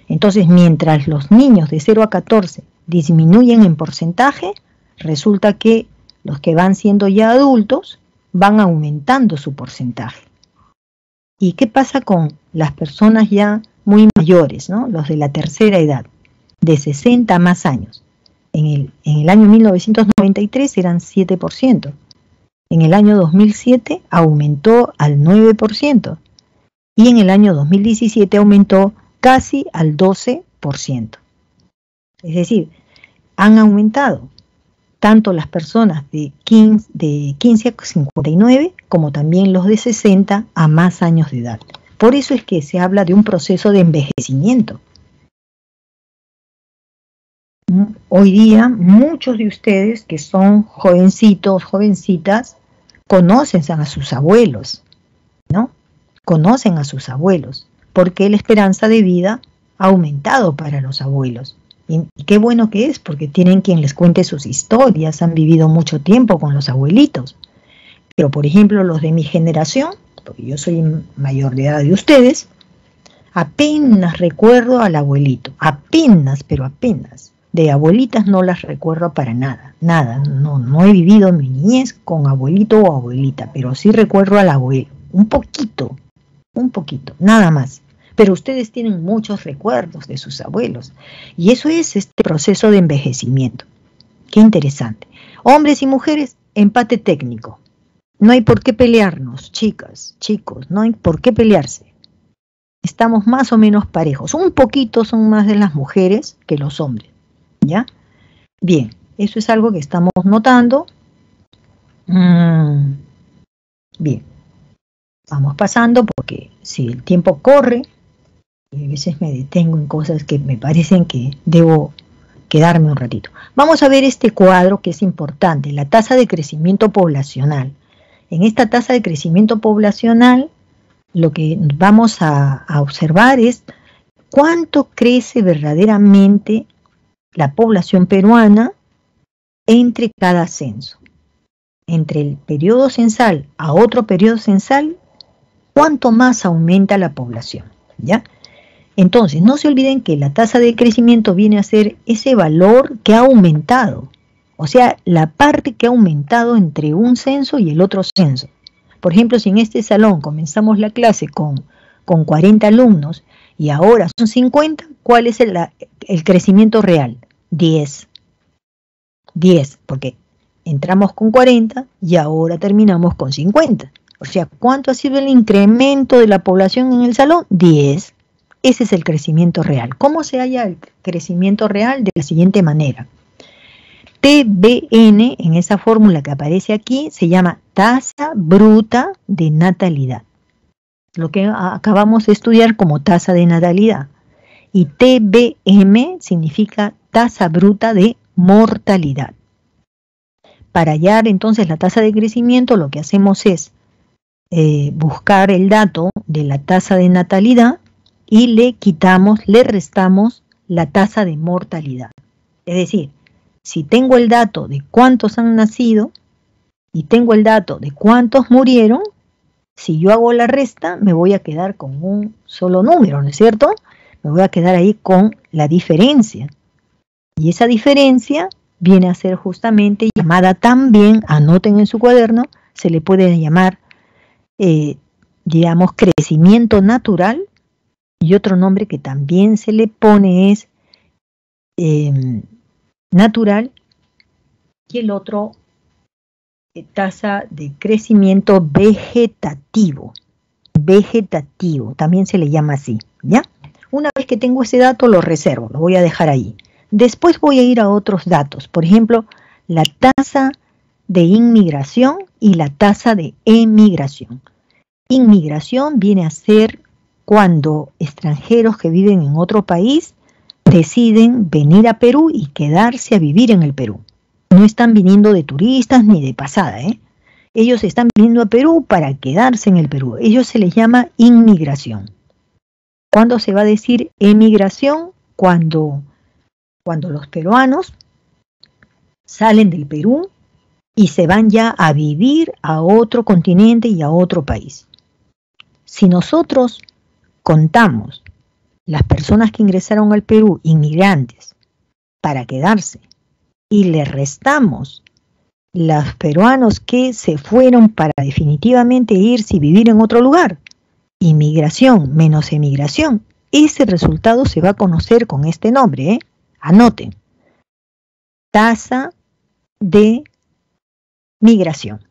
Entonces, mientras los niños de 0 a 14 disminuyen en porcentaje, resulta que los que van siendo ya adultos van aumentando su porcentaje. ¿Y qué pasa con las personas ya muy mayores, ¿no?, los de la tercera edad, de 60 más años? En el año 1993 eran 7%. En el año 2007 aumentó al 9%. Y en el año 2017 aumentó casi al 12%. Es decir, han aumentado tanto las personas de 15 a 59 como también los de 60 a más años de edad. Por eso es que se habla de un proceso de envejecimiento. Hoy día muchos de ustedes que son jovencitos, jovencitas, conocen a sus abuelos, ¿no? Conocen a sus abuelos, porque la esperanza de vida ha aumentado para los abuelos. Y qué bueno que es, porque tienen quien les cuente sus historias, han vivido mucho tiempo con los abuelitos. Pero, por ejemplo, los de mi generación, porque yo soy mayor de edad de ustedes, apenas recuerdo al abuelito, apenas, pero apenas. De abuelitas no las recuerdo para nada, no he vivido mi niñez con abuelito o abuelita, pero sí recuerdo al abuelo, un poquito, nada más. Pero ustedes tienen muchos recuerdos de sus abuelos, y eso es este proceso de envejecimiento. Qué interesante. Hombres y mujeres, empate técnico. No hay por qué pelearnos, chicas, chicos, no hay por qué pelearse. estamos más o menos parejos. Un poquito son más de las mujeres que los hombres, ¿ya? Bien, eso es algo que estamos notando. Bien, vamos pasando porque si el tiempo corre, y a veces me detengo en cosas que me parecen que debo quedarme un ratito. Vamos a ver este cuadro que es importante, la tasa de crecimiento poblacional. En esta tasa de crecimiento poblacional, lo que vamos a observar es cuánto crece verdaderamente la población peruana entre cada censo. Entre el periodo censal a otro periodo censal, cuánto más aumenta la población, ¿ya? Entonces, no se olviden que la tasa de crecimiento viene a ser ese valor que ha aumentado, o sea, la parte que ha aumentado entre un censo y el otro censo. Por ejemplo, si en este salón comenzamos la clase con 40 alumnos y ahora son 50, ¿cuál es el crecimiento real? 10. 10, porque entramos con 40 y ahora terminamos con 50. O sea, ¿cuánto ha sido el incremento de la población en el salón? 10. Ese es el crecimiento real. ¿Cómo se halla el crecimiento real? De la siguiente manera. TBN, en esa fórmula que aparece aquí, se llama tasa bruta de natalidad. Lo que acabamos de estudiar como tasa de natalidad. Y TBM significa tasa bruta de mortalidad. Para hallar entonces la tasa de crecimiento, lo que hacemos es buscar el dato de la tasa de natalidad y le restamos la tasa de mortalidad. Es decir, si tengo el dato de cuántos han nacido y tengo el dato de cuántos murieron, si yo hago la resta me voy a quedar con un solo número, ¿no es cierto? Me voy a quedar ahí con la diferencia. Y esa diferencia viene a ser justamente llamada también, anoten en su cuaderno, se le puede llamar, digamos, crecimiento natural, y otro nombre que también se le pone es natural, y el otro tasa de crecimiento vegetativo. Vegetativo, también se le llama así, ¿ya? Una vez que tengo ese dato lo reservo, lo voy a dejar ahí. Después voy a ir a otros datos, por ejemplo, la tasa de inmigración y la tasa de emigración. Inmigración viene a ser cuando extranjeros que viven en otro país deciden venir a Perú y quedarse a vivir en el Perú. No están viniendo de turistas ni de pasada, ¿eh? Ellos están viniendo a Perú para quedarse en el Perú. Ellos se les llama inmigración. ¿Cuándo se va a decir emigración? Cuando los peruanos salen del Perú y se van ya a vivir a otro continente y a otro país. Si nosotros contamos las personas que ingresaron al Perú, inmigrantes, para quedarse, y le restamos los peruanos que se fueron para definitivamente irse y vivir en otro lugar, inmigración menos emigración, ese resultado se va a conocer con este nombre, ¿eh? Anoten, tasa de migración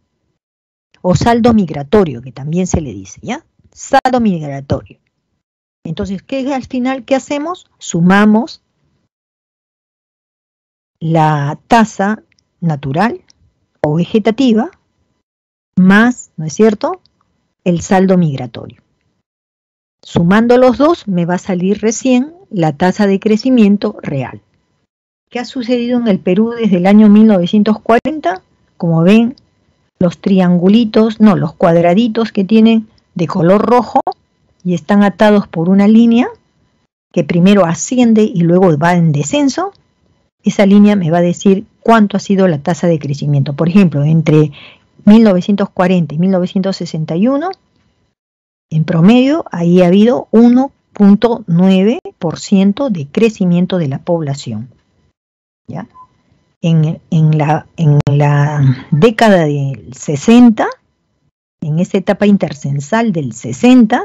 o saldo migratorio, que también se le dice, ¿ya? Saldo migratorio. Entonces, al final, ¿qué hacemos? Sumamos la tasa natural o vegetativa más, ¿no es cierto?, el saldo migratorio. Sumando los dos me va a salir recién la tasa de crecimiento real. ¿Qué ha sucedido en el Perú desde el año 1940? Como ven, los triangulitos, no, los cuadraditos que tienen de color rojo y están atados por una línea que primero asciende y luego va en descenso. Esa línea me va a decir cuánto ha sido la tasa de crecimiento. Por ejemplo, entre 1940 y 1961, en promedio, ahí ha habido 1.9% de crecimiento de la población, ¿ya? En la década del 60, en esa etapa intercensal del 60,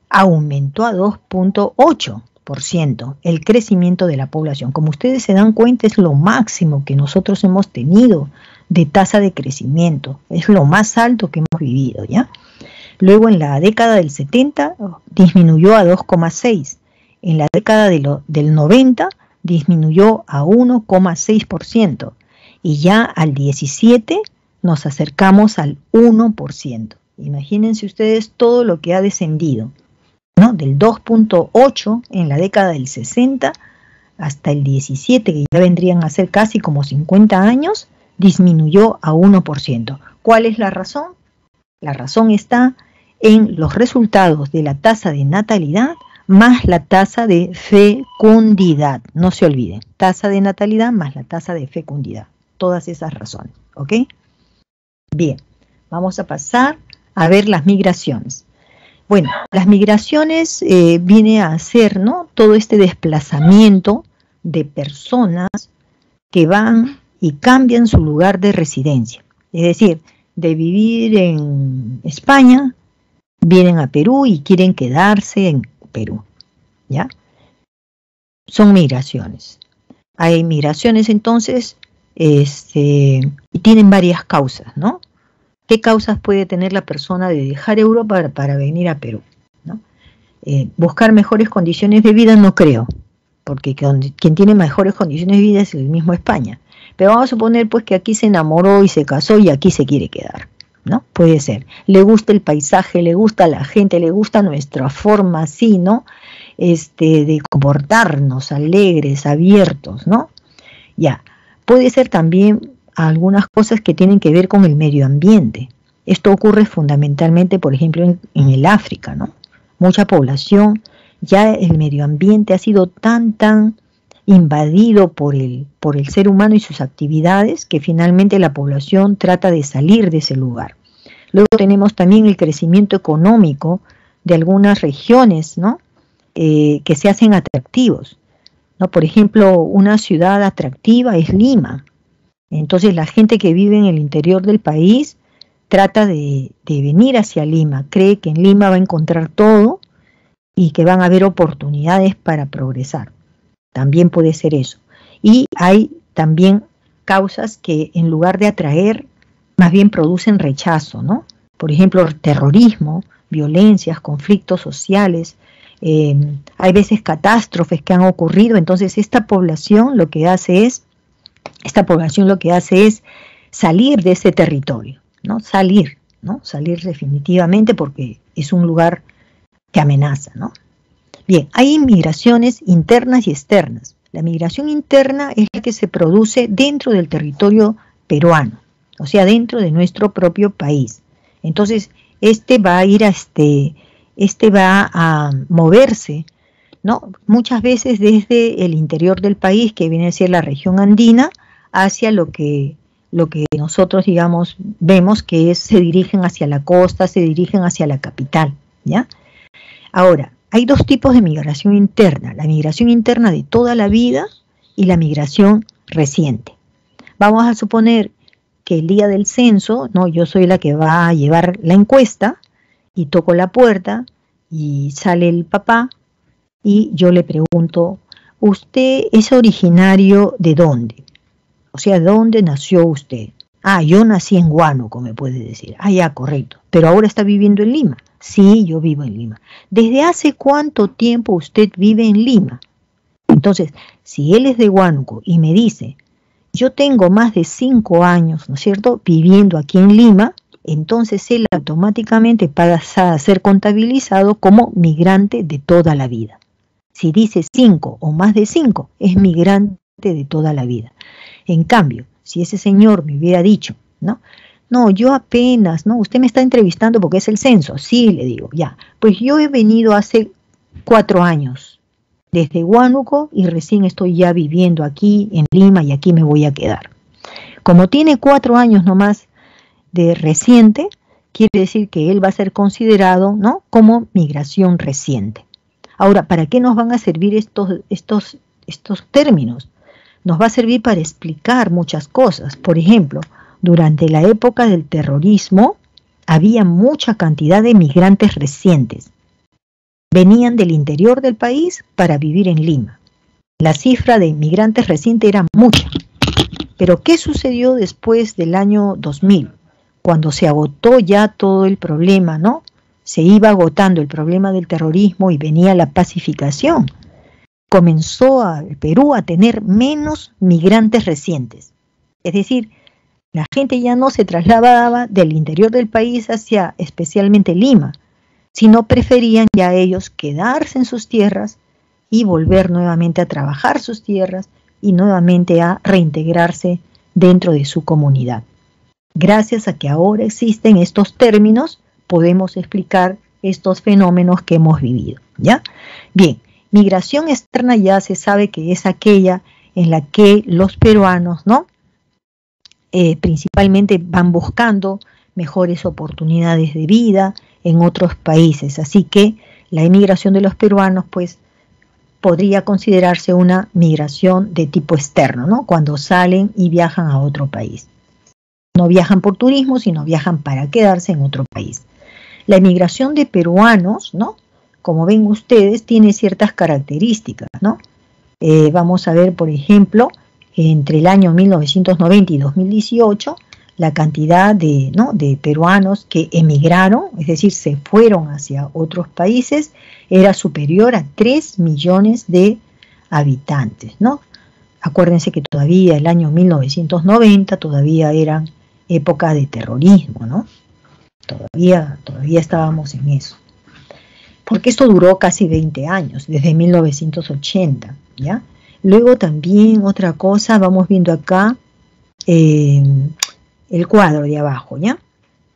aumentó a 2.8% el crecimiento de la población. Como ustedes se dan cuenta, es lo máximo que nosotros hemos tenido de tasa de crecimiento. Es lo más alto que hemos vivido, ¿ya? Luego en la década del 70 disminuyó a 2,6%. En la década del 90 disminuyó a 1,6%. Y ya al 17 nos acercamos al 1%. Imagínense ustedes todo lo que ha descendido, ¿no? Del 2,8 en la década del 60 hasta el 17, que ya vendrían a ser casi como 50 años, disminuyó a 1%. ¿Cuál es la razón? La razón está en los resultados de la tasa de natalidad más la tasa de fecundidad. No se olviden, tasa de natalidad más la tasa de fecundidad. Todas esas razones, ¿ok? Bien, vamos a pasar a ver las migraciones. Bueno, las migraciones viene a ser, ¿no?, todo este desplazamiento de personas que van y cambian su lugar de residencia. Es decir, de vivir en España, vienen a Perú y quieren quedarse en Perú, ¿ya? Son migraciones. Hay migraciones entonces, y tienen varias causas, ¿no? ¿Qué causas puede tener la persona de dejar Europa para venir a Perú, ¿no? Buscar mejores condiciones de vida no creo, porque quien tiene mejores condiciones de vida es el mismo España. Pero vamos a suponer pues que aquí se enamoró y se casó y aquí se quiere quedar, ¿no? Puede ser. Le gusta el paisaje, le gusta la gente, le gusta nuestra forma así, ¿no? De comportarnos, alegres, abiertos, ¿no? Ya. Puede ser también algunas cosas que tienen que ver con el medio ambiente. Esto ocurre fundamentalmente, por ejemplo, en el África, ¿no? Mucha población, ya el medio ambiente ha sido tan invadido por el ser humano y sus actividades que finalmente la población trata de salir de ese lugar. Luego tenemos también el crecimiento económico de algunas regiones, ¿no? Que se hacen atractivos, ¿no? Por ejemplo, una ciudad atractiva es Lima. Entonces la gente que vive en el interior del país trata de venir hacia Lima, cree que en Lima va a encontrar todo y que van a haber oportunidades para progresar. También puede ser eso. Y hay también causas que en lugar de atraer, más bien producen rechazo, ¿no? Por ejemplo, terrorismo, violencias, conflictos sociales, hay veces catástrofes que han ocurrido, entonces esta población lo que hace es salir de ese territorio, ¿no? Salir definitivamente porque es un lugar que amenaza, ¿no? Bien, hay migraciones internas y externas. La migración interna es la que se produce dentro del territorio peruano, o sea, dentro de nuestro propio país. Entonces, va a moverse, ¿no? Muchas veces desde el interior del país, que viene a ser la región andina, hacia lo que nosotros, digamos, vemos que se dirigen hacia la costa, se dirigen hacia la capital, ¿ya? Ahora, hay dos tipos de migración interna, la migración interna de toda la vida y la migración reciente. Vamos a suponer que el día del censo, ¿no?, yo soy la que va a llevar la encuesta y toco la puerta y sale el papá y yo le pregunto, ¿usted es originario de dónde? O sea, ¿dónde nació usted? Ah, yo nací en Huánuco, me puede decir. Ah, ya, correcto. Pero ahora está viviendo en Lima. Sí, yo vivo en Lima. ¿Desde hace cuánto tiempo usted vive en Lima? Entonces, si él es de Huánuco y me dice, yo tengo más de 5 años, ¿no es cierto?, viviendo aquí en Lima, entonces él automáticamente pasa a ser contabilizado como migrante de toda la vida. Si dice 5 o más de 5, es migrante de toda la vida. En cambio, si ese señor me hubiera dicho, ¿no? No, yo apenas, ¿no? Usted me está entrevistando porque es el censo. Sí, le digo, ya. Pues yo he venido hace 4 años desde Huánuco y recién estoy ya viviendo aquí en Lima y aquí me voy a quedar. Como tiene 4 años nomás de reciente, quiere decir que él va a ser considerado, ¿no?, como migración reciente. Ahora, ¿para qué nos van a servir estos términos? Nos va a servir para explicar muchas cosas. Por ejemplo, durante la época del terrorismo había mucha cantidad de migrantes recientes. Venían del interior del país para vivir en Lima. La cifra de migrantes recientes era mucha. Pero ¿qué sucedió después del año 2000? Cuando se agotó ya todo el problema, ¿no?, se iba agotando el problema del terrorismo y venía la pacificación, comenzó el Perú a tener menos migrantes recientes. Es decir, la gente ya no se trasladaba del interior del país hacia especialmente Lima, sino preferían ya ellos quedarse en sus tierras y volver nuevamente a trabajar sus tierras y nuevamente a reintegrarse dentro de su comunidad. Gracias a que ahora existen estos términos, podemos explicar estos fenómenos que hemos vivido, ¿ya? Bien, migración externa ya se sabe que es aquella en la que los peruanos, ¿no? Principalmente van buscando mejores oportunidades de vida en otros países, así que la emigración de los peruanos pues podría considerarse una migración de tipo externo, ¿no? Cuando salen y viajan a otro país. No viajan por turismo, sino viajan para quedarse en otro país. La emigración de peruanos, ¿no? Como ven ustedes, tiene ciertas características, ¿no? Vamos a ver, por ejemplo, entre el año 1990 y 2018, la cantidad de peruanos que emigraron, es decir, se fueron hacia otros países, era superior a 3 millones de habitantes, ¿no? Acuérdense que todavía el año 1990 todavía eran época de terrorismo, ¿no? Todavía estábamos en eso. Porque esto duró casi 20 años, desde 1980, ¿ya? Luego también otra cosa, vamos viendo acá el cuadro de abajo, ¿ya?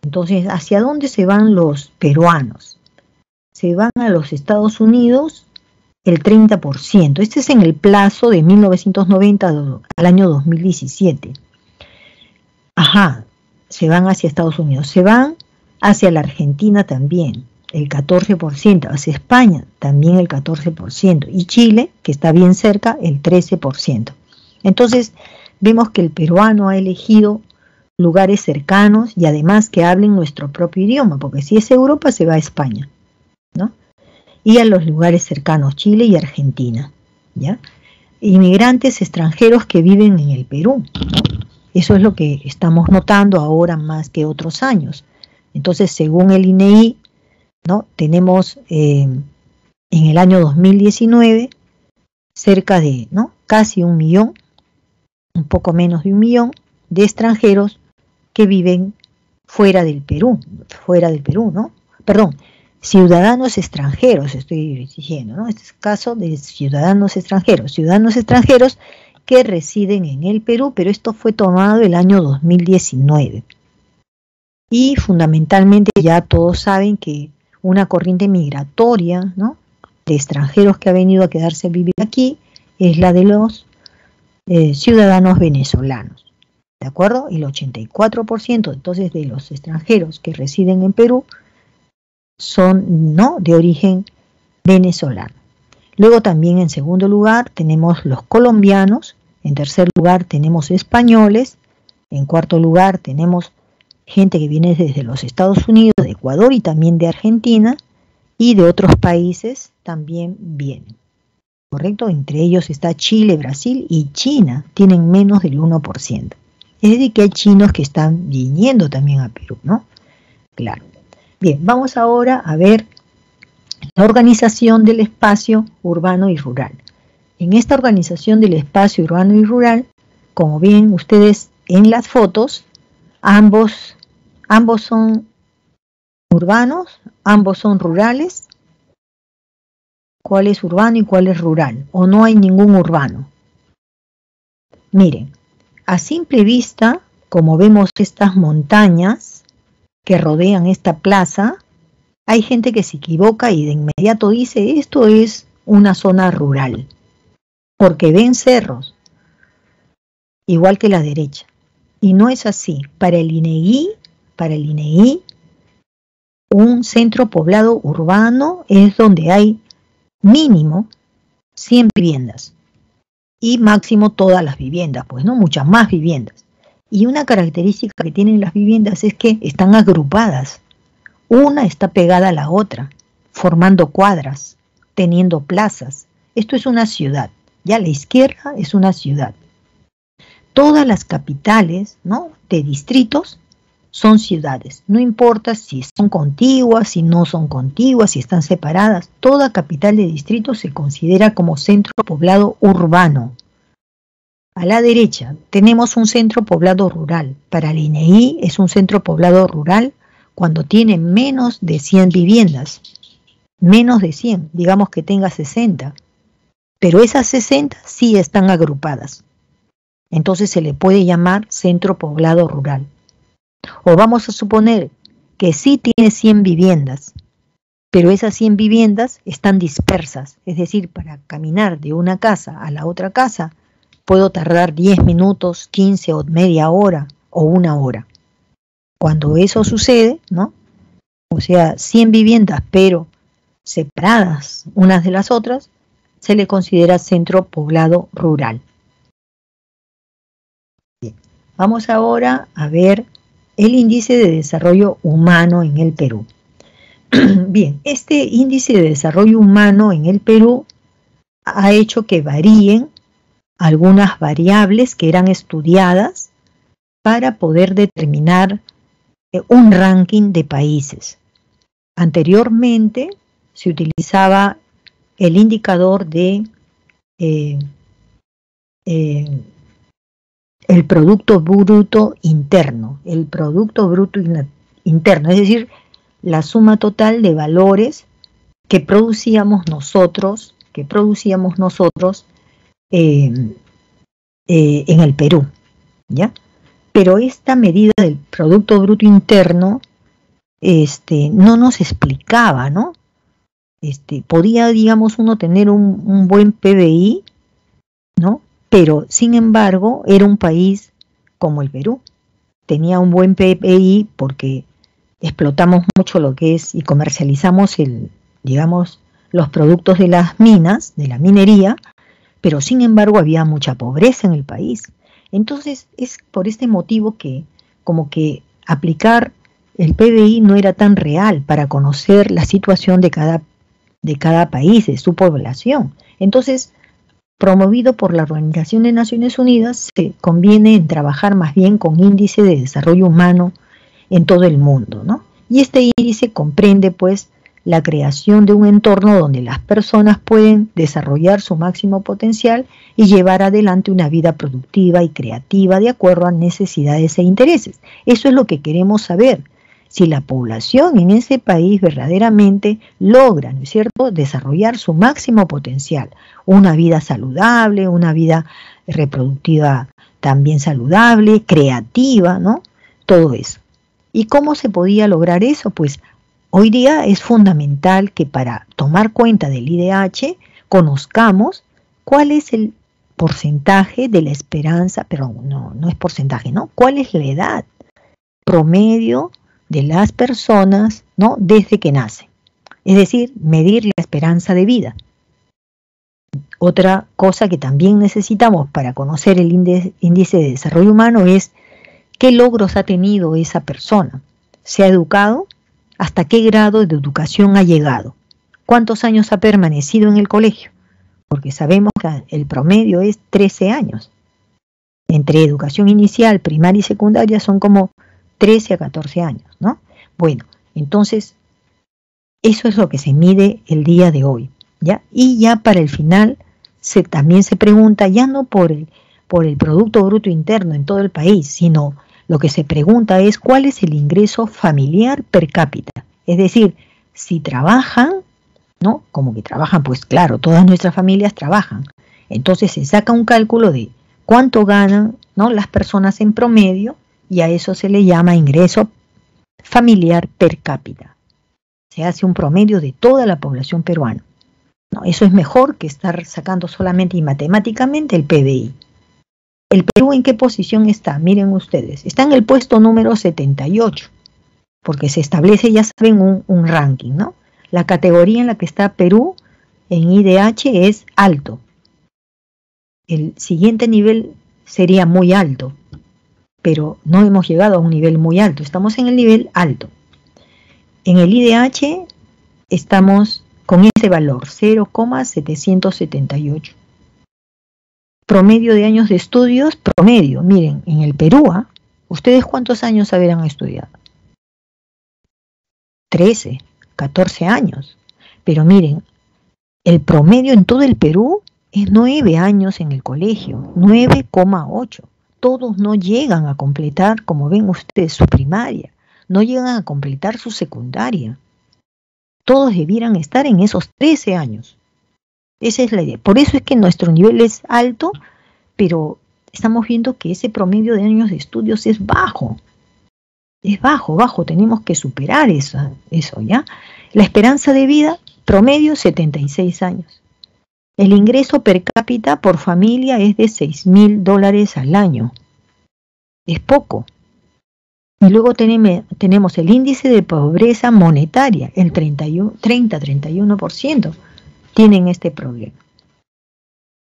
Entonces, ¿hacia dónde se van los peruanos? Se van a los Estados Unidos el 30%. Este es en el plazo de 1990 al año 2017. Ajá, se van hacia Estados Unidos. Se van hacia la Argentina también, el 14%. Hacia España también el 14%. Y Chile, que está bien cerca, el 13%. Entonces, vemos que el peruano ha elegido lugares cercanos y además que hablen nuestro propio idioma, porque si es Europa se va a España, ¿no? Y a los lugares cercanos, Chile y Argentina, ¿ya? Inmigrantes extranjeros que viven en el Perú, ¿no? Eso es lo que estamos notando ahora más que otros años. Entonces, según el INEI, ¿no? Tenemos en el año 2019 cerca de, ¿no? Casi 1 millón, un poco menos de 1 millón de extranjeros que viven fuera del Perú, ¿no? Perdón, ciudadanos extranjeros, estoy diciendo, ¿no? Este es el caso de ciudadanos extranjeros que residen en el Perú, pero esto fue tomado el año 2019. Y fundamentalmente ya todos saben que una corriente migratoria, ¿no? De extranjeros que ha venido a quedarse a vivir aquí es la de los ciudadanos venezolanos. ¿De acuerdo? El 84% entonces de los extranjeros que residen en Perú son, ¿no?, de origen venezolano. Luego también en segundo lugar tenemos los colombianos, en tercer lugar tenemos españoles, en cuarto lugar tenemos gente que viene desde los Estados Unidos, de Ecuador y también de Argentina, y de otros países también vienen. ¿Correcto? Entre ellos está Chile, Brasil y China, tienen menos del 1%. Es decir, que hay chinos que están viniendo también a Perú, ¿no? Claro. Bien, vamos ahora a ver la organización del espacio urbano y rural. En esta organización del espacio urbano y rural, como ven ustedes en las fotos, ambos son urbanos, ambos son rurales. ¿Cuál es urbano y cuál es rural? ¿O no hay ningún urbano? Miren. A simple vista, como vemos estas montañas que rodean esta plaza, hay gente que se equivoca y de inmediato dice, esto es una zona rural, porque ven cerros, igual que la derecha. Y no es así. Para el INEGI, un centro poblado urbano es donde hay mínimo 100 viviendas. Y máximo todas las viviendas, pues, ¿no? Muchas más viviendas. Y una característica que tienen las viviendas es que están agrupadas. Una está pegada a la otra, formando cuadras, teniendo plazas. Esto es una ciudad. Ya a la izquierda es una ciudad. Todas las capitales, ¿no?, de distritos son ciudades. No importa si son contiguas, si no son contiguas, si están separadas. Toda capital de distrito se considera como centro poblado urbano. A la derecha tenemos un centro poblado rural. Para el INEI es un centro poblado rural cuando tiene menos de 100 viviendas. Menos de 100, digamos que tenga 60. Pero esas 60 sí están agrupadas. Entonces se le puede llamar centro poblado rural. O vamos a suponer que sí tiene 100 viviendas, pero esas 100 viviendas están dispersas. Es decir, para caminar de una casa a la otra casa, puedo tardar 10 minutos, 15 o media hora o una hora. Cuando eso sucede, ¿no? O sea, 100 viviendas, pero separadas unas de las otras, se le considera centro poblado rural. Bien. Vamos ahora a ver el índice de desarrollo humano en el Perú. Bien, este índice de desarrollo humano en el Perú ha hecho que varíen algunas variables que eran estudiadas para poder determinar un ranking de países. Anteriormente se utilizaba el indicador de el Producto Bruto Interno, el Producto Bruto Interno, es decir, la suma total de valores que producíamos nosotros en el Perú, ¿ya? Pero esta medida del Producto Bruto Interno no nos explicaba, ¿no? Podía, digamos, uno tener un buen PBI, ¿no? Pero, sin embargo, era un país como el Perú. Tenía un buen PBI porque explotamos mucho lo que es y comercializamos digamos, los productos de las minas, de la minería, pero sin embargo había mucha pobreza en el país. Entonces es por este motivo que como que aplicar el PBI no era tan real para conocer la situación de cada país, de su población. Entonces, promovido por la Organización de Naciones Unidas, se conviene en trabajar más bien con índice de desarrollo humano en todo el mundo, ¿no? Y este índice comprende, pues, la creación de un entorno donde las personas pueden desarrollar su máximo potencial y llevar adelante una vida productiva y creativa de acuerdo a necesidades e intereses. Eso es lo que queremos saber. Si la población en ese país verdaderamente logra, ¿no es cierto?, desarrollar su máximo potencial, una vida saludable, una vida reproductiva también saludable, creativa, ¿no? Todo eso. ¿Y cómo se podía lograr eso? Pues hoy día es fundamental que para tomar cuenta del IDH conozcamos cuál es el porcentaje de la esperanza, pero no es porcentaje, ¿no? ¿Cuál es la edad promedio de las personas, ¿no?, desde que nacen? Es decir, medir la esperanza de vida. Otra cosa que también necesitamos para conocer el índice de desarrollo humano es qué logros ha tenido esa persona. ¿Se ha educado? ¿Hasta qué grado de educación ha llegado? ¿Cuántos años ha permanecido en el colegio? Porque sabemos que el promedio es 13 años. Entre educación inicial, primaria y secundaria son como 13 a 14 años, ¿no? Bueno, entonces, eso es lo que se mide el día de hoy, ¿ya? Y ya para el final, también se pregunta, ya no por el Producto Bruto Interno en todo el país, sino lo que se pregunta es cuál es el ingreso familiar per cápita. Es decir, si trabajan, ¿no? Como que trabajan, pues claro, todas nuestras familias trabajan. Entonces se saca un cálculo de cuánto ganan, ¿no?, las personas en promedio, y a eso se le llama ingreso familiar per cápita. Se hace un promedio de toda la población peruana, ¿no? Eso es mejor que estar sacando solamente y matemáticamente el PBI. ¿El Perú en qué posición está? Miren ustedes, está en el puesto número 78, porque se establece, ya saben, un ranking, ¿no? La categoría en la que está Perú en IDH es alto. El siguiente nivel sería muy alto, pero no hemos llegado a un nivel muy alto, estamos en el nivel alto. En el IDH estamos con ese valor, 0,778. Promedio de años de estudios, promedio, miren, en el Perú, ¿Ustedes cuántos años habrán estudiado? 13, 14 años. Pero miren, el promedio en todo el Perú es 9 años en el colegio, 9,8. Todos no llegan a completar, como ven ustedes, su primaria, no llegan a completar su secundaria. Todos debieran estar en esos 13 años. Esa es la idea. Por eso es que nuestro nivel es alto, pero estamos viendo que ese promedio de años de estudios es bajo. Es bajo, bajo. Tenemos que superar eso, ¿ya? La esperanza de vida, promedio, 76 años. El ingreso per cápita por familia es de $6.000 al año. Es poco. Y luego tenemos el índice de pobreza monetaria, el 30-31% tienen este problema.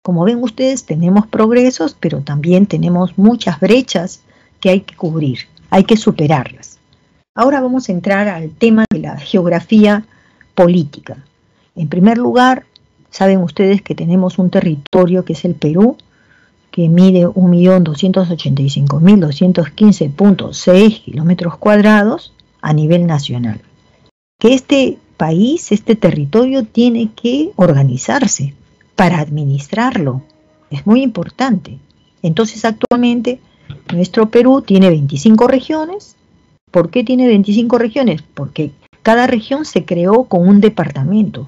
Como ven ustedes, tenemos progresos, pero también tenemos muchas brechas que hay que cubrir, hay que superarlas. Ahora vamos a entrar al tema de la geografía política. En primer lugar, saben ustedes que tenemos un territorio que es el Perú, que mide 1.285.215.6 kilómetros cuadrados a nivel nacional. Que este país, este territorio, tiene que organizarse para administrarlo. Es muy importante. Entonces, actualmente, nuestro Perú tiene 25 regiones. ¿Por qué tiene 25 regiones? Porque cada región se creó con un departamento.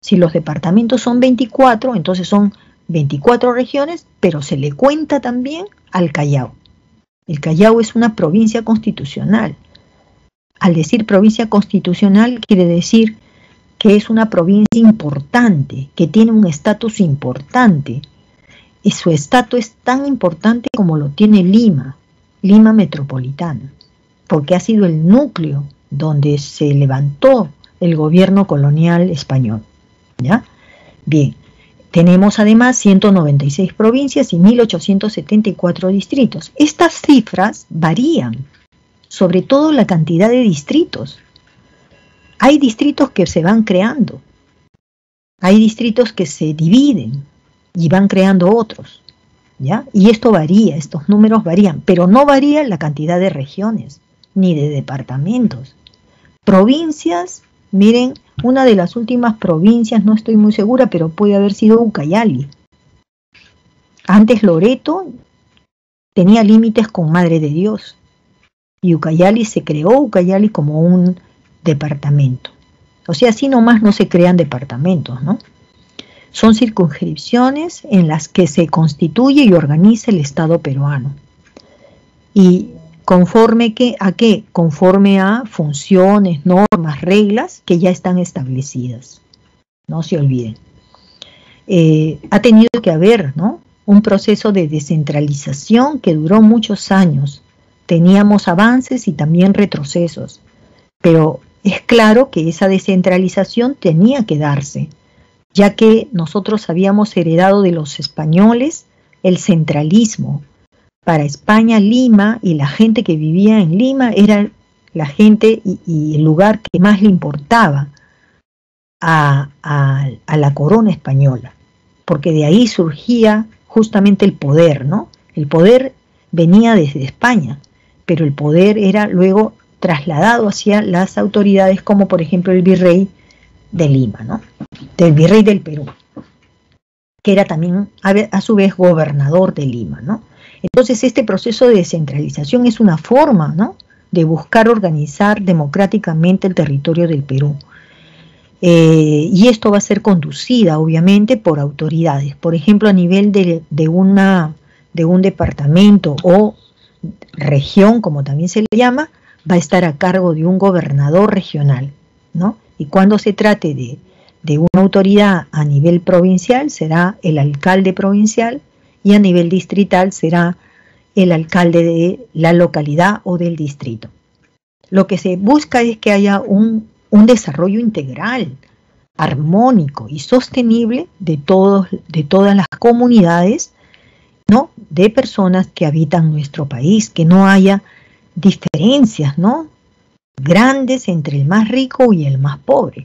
Si los departamentos son 24, entonces son 24 regiones, pero se le cuenta también al Callao. El Callao es una provincia constitucional. Al decir provincia constitucional quiere decir que es una provincia importante, que tiene un estatus importante. Y su estatus es tan importante como lo tiene Lima, Lima metropolitana, porque ha sido el núcleo donde se levantó el gobierno colonial español. ¿Ya? Bien. Tenemos además 196 provincias y 1.874 distritos. Estas cifras varían, sobre todo la cantidad de distritos. Hay distritos que se van creando, hay distritos que se dividen y van creando otros, ¿ya? Y esto varía, estos números varían, pero no varía la cantidad de regiones ni de departamentos. Provincias, miren, una de las últimas provincias, no estoy muy segura, pero puede haber sido Ucayali. Antes Loreto tenía límites con Madre de Dios. Y Ucayali se creó Ucayali como un departamento. O sea, así nomás no se crean departamentos, ¿no? Son circunscripciones en las que se constituye y organiza el Estado peruano. Y conforme a funciones, normas, reglas que ya están establecidas. No se olviden. Ha tenido que haber, ¿no?, un proceso de descentralización que duró muchos años. Teníamos avances y también retrocesos, pero es claro que esa descentralización tenía que darse, ya que nosotros habíamos heredado de los españoles el centralismo. Para España, Lima y la gente que vivía en Lima era la gente y el lugar que más le importaba a la corona española, porque de ahí surgía justamente el poder, ¿no? El poder venía desde España, pero el poder era luego trasladado hacia las autoridades, como por ejemplo el virrey de Lima, ¿no? Del virrey del Perú, que era también a su vez gobernador de Lima, ¿no? Entonces este proceso de descentralización es una forma, ¿no?, de buscar organizar democráticamente el territorio del Perú. Y esto va a ser conducida obviamente por autoridades, por ejemplo a nivel de un departamento o región, como también se le llama, va a estar a cargo de un gobernador regional, ¿no? Y cuando se trate de una autoridad a nivel provincial será el alcalde provincial, y a nivel distrital será el alcalde de la localidad o del distrito. Lo que se busca es que haya un desarrollo integral, armónico y sostenible de todas las comunidades, ¿no?, de personas que habitan nuestro país, que no haya diferencias, ¿no?, grandes entre el más rico y el más pobre.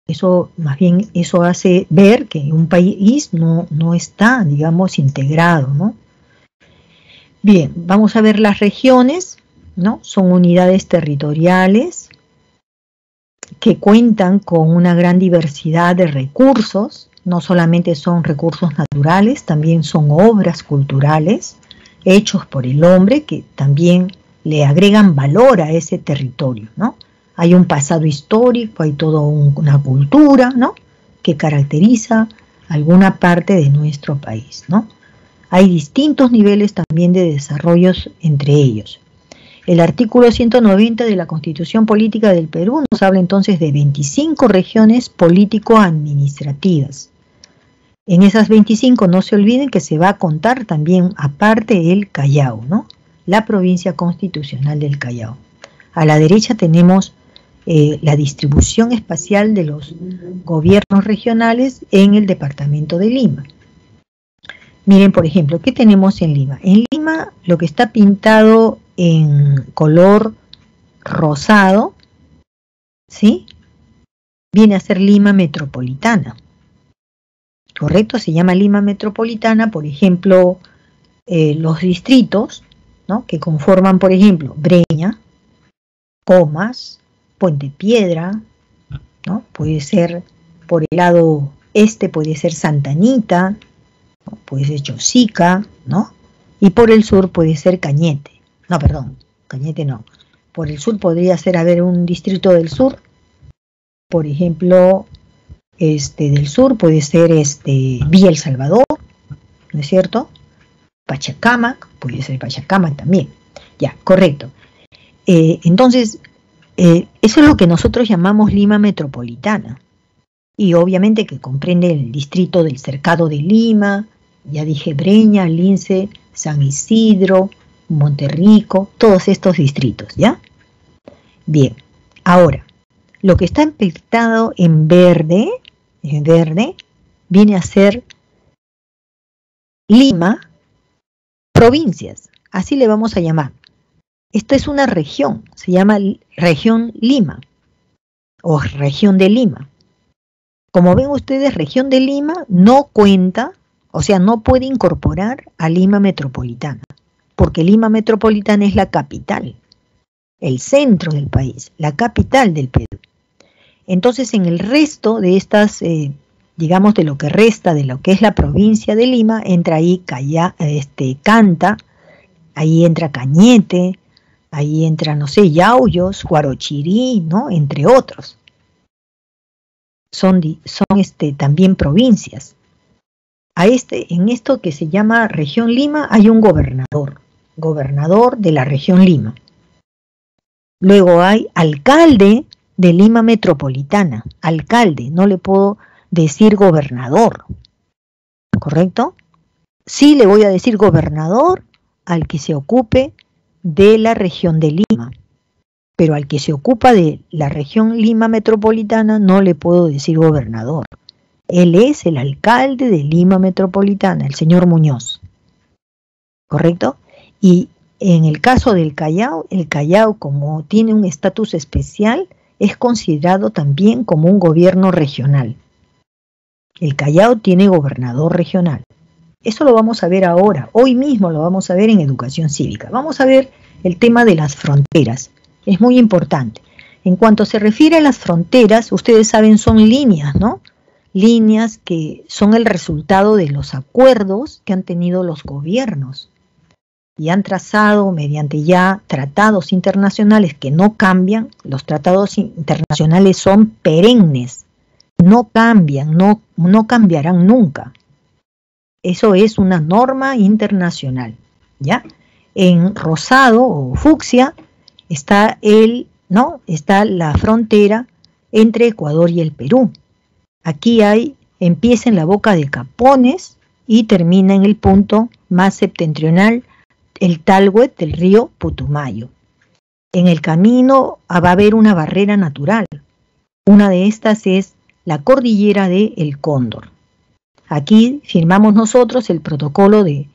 Eso, más bien, eso hace ver que un país no está, digamos, integrado, ¿no? Bien, vamos a ver las regiones, ¿no? Son unidades territoriales que cuentan con una gran diversidad de recursos, no solamente son recursos naturales, también son obras culturales hechos por el hombre que también le agregan valor a ese territorio, ¿no? Hay un pasado histórico, hay toda una cultura, ¿no?, que caracteriza alguna parte de nuestro país, ¿no? Hay distintos niveles también de desarrollos entre ellos. El artículo 190 de la Constitución Política del Perú nos habla entonces de 25 regiones político-administrativas. En esas 25 no se olviden que se va a contar también aparte el Callao, ¿no?, la provincia constitucional del Callao. A la derecha tenemos la distribución espacial de los gobiernos regionales en el departamento de Lima. Miren, por ejemplo, ¿qué tenemos en Lima? En Lima lo que está pintado en color rosado, ¿sí?, viene a ser Lima metropolitana. ¿Correcto? Se llama Lima metropolitana, por ejemplo, los distritos, ¿no?, que conforman, por ejemplo, Breña, Comas, Puente Piedra, ¿no?, puede ser por el lado este, puede ser Santa Anita, ¿no?, puede ser Chosica, ¿no?, y por el sur puede ser Cañete. No, perdón, Cañete no. Por el sur podría ser, haber un distrito del sur, por ejemplo, del sur puede ser Villa El Salvador, ¿no es cierto? Pachacamac, puede ser Pachacamac también. Ya, correcto. Entonces, eso es lo que nosotros llamamos Lima metropolitana. Y obviamente que comprende el distrito del Cercado de Lima, ya dije Breña, Lince, San Isidro, Monterrico, todos estos distritos, ¿ya? Bien, ahora, lo que está pintado en verde, viene a ser Lima, provincias, así le vamos a llamar. Esta es una región, se llama región Lima, o región de Lima. Como ven ustedes, región de Lima no cuenta, o sea, no puede incorporar a Lima metropolitana, porque Lima metropolitana es la capital, el centro del país, la capital del Perú. Entonces, en el resto de estas, digamos, de lo que resta de lo que es la provincia de Lima, entra ahí Canta, ahí entra Cañete, ahí entra, no sé, Yauyos, Huarochirí, ¿no?, entre otros. Son también provincias. En esto que se llama región Lima hay un gobernador de la región Lima. Luego hay alcalde de Lima metropolitana, alcalde, no le puedo decir gobernador, ¿correcto? Sí le voy a decir gobernador al que se ocupe de la región de Lima, pero al que se ocupa de la región Lima metropolitana no le puedo decir gobernador. Él es el alcalde de Lima metropolitana, el señor Muñoz, ¿correcto? Y en el caso del Callao, el Callao, como tiene un estatus especial, es considerado también como un gobierno regional. El Callao tiene gobernador regional. Eso lo vamos a ver ahora, hoy mismo lo vamos a ver en educación cívica. Vamos a ver el tema de las fronteras, es muy importante. En cuanto se refiere a las fronteras, ustedes saben, son líneas, ¿no? Líneas que son el resultado de los acuerdos que han tenido los gobiernos y han trazado mediante ya tratados internacionales que no cambian. Los tratados internacionales son perennes, no cambian, no cambiarán nunca. Eso es una norma internacional, ¿ya? En rosado o fucsia está está la frontera entre Ecuador y el Perú. Aquí empieza en la boca de Capones y termina en el punto más septentrional, el Talhuet del río Putumayo. En el camino va a haber una barrera natural. Una de estas es la cordillera de El Cóndor. Aquí firmamos nosotros el protocolo de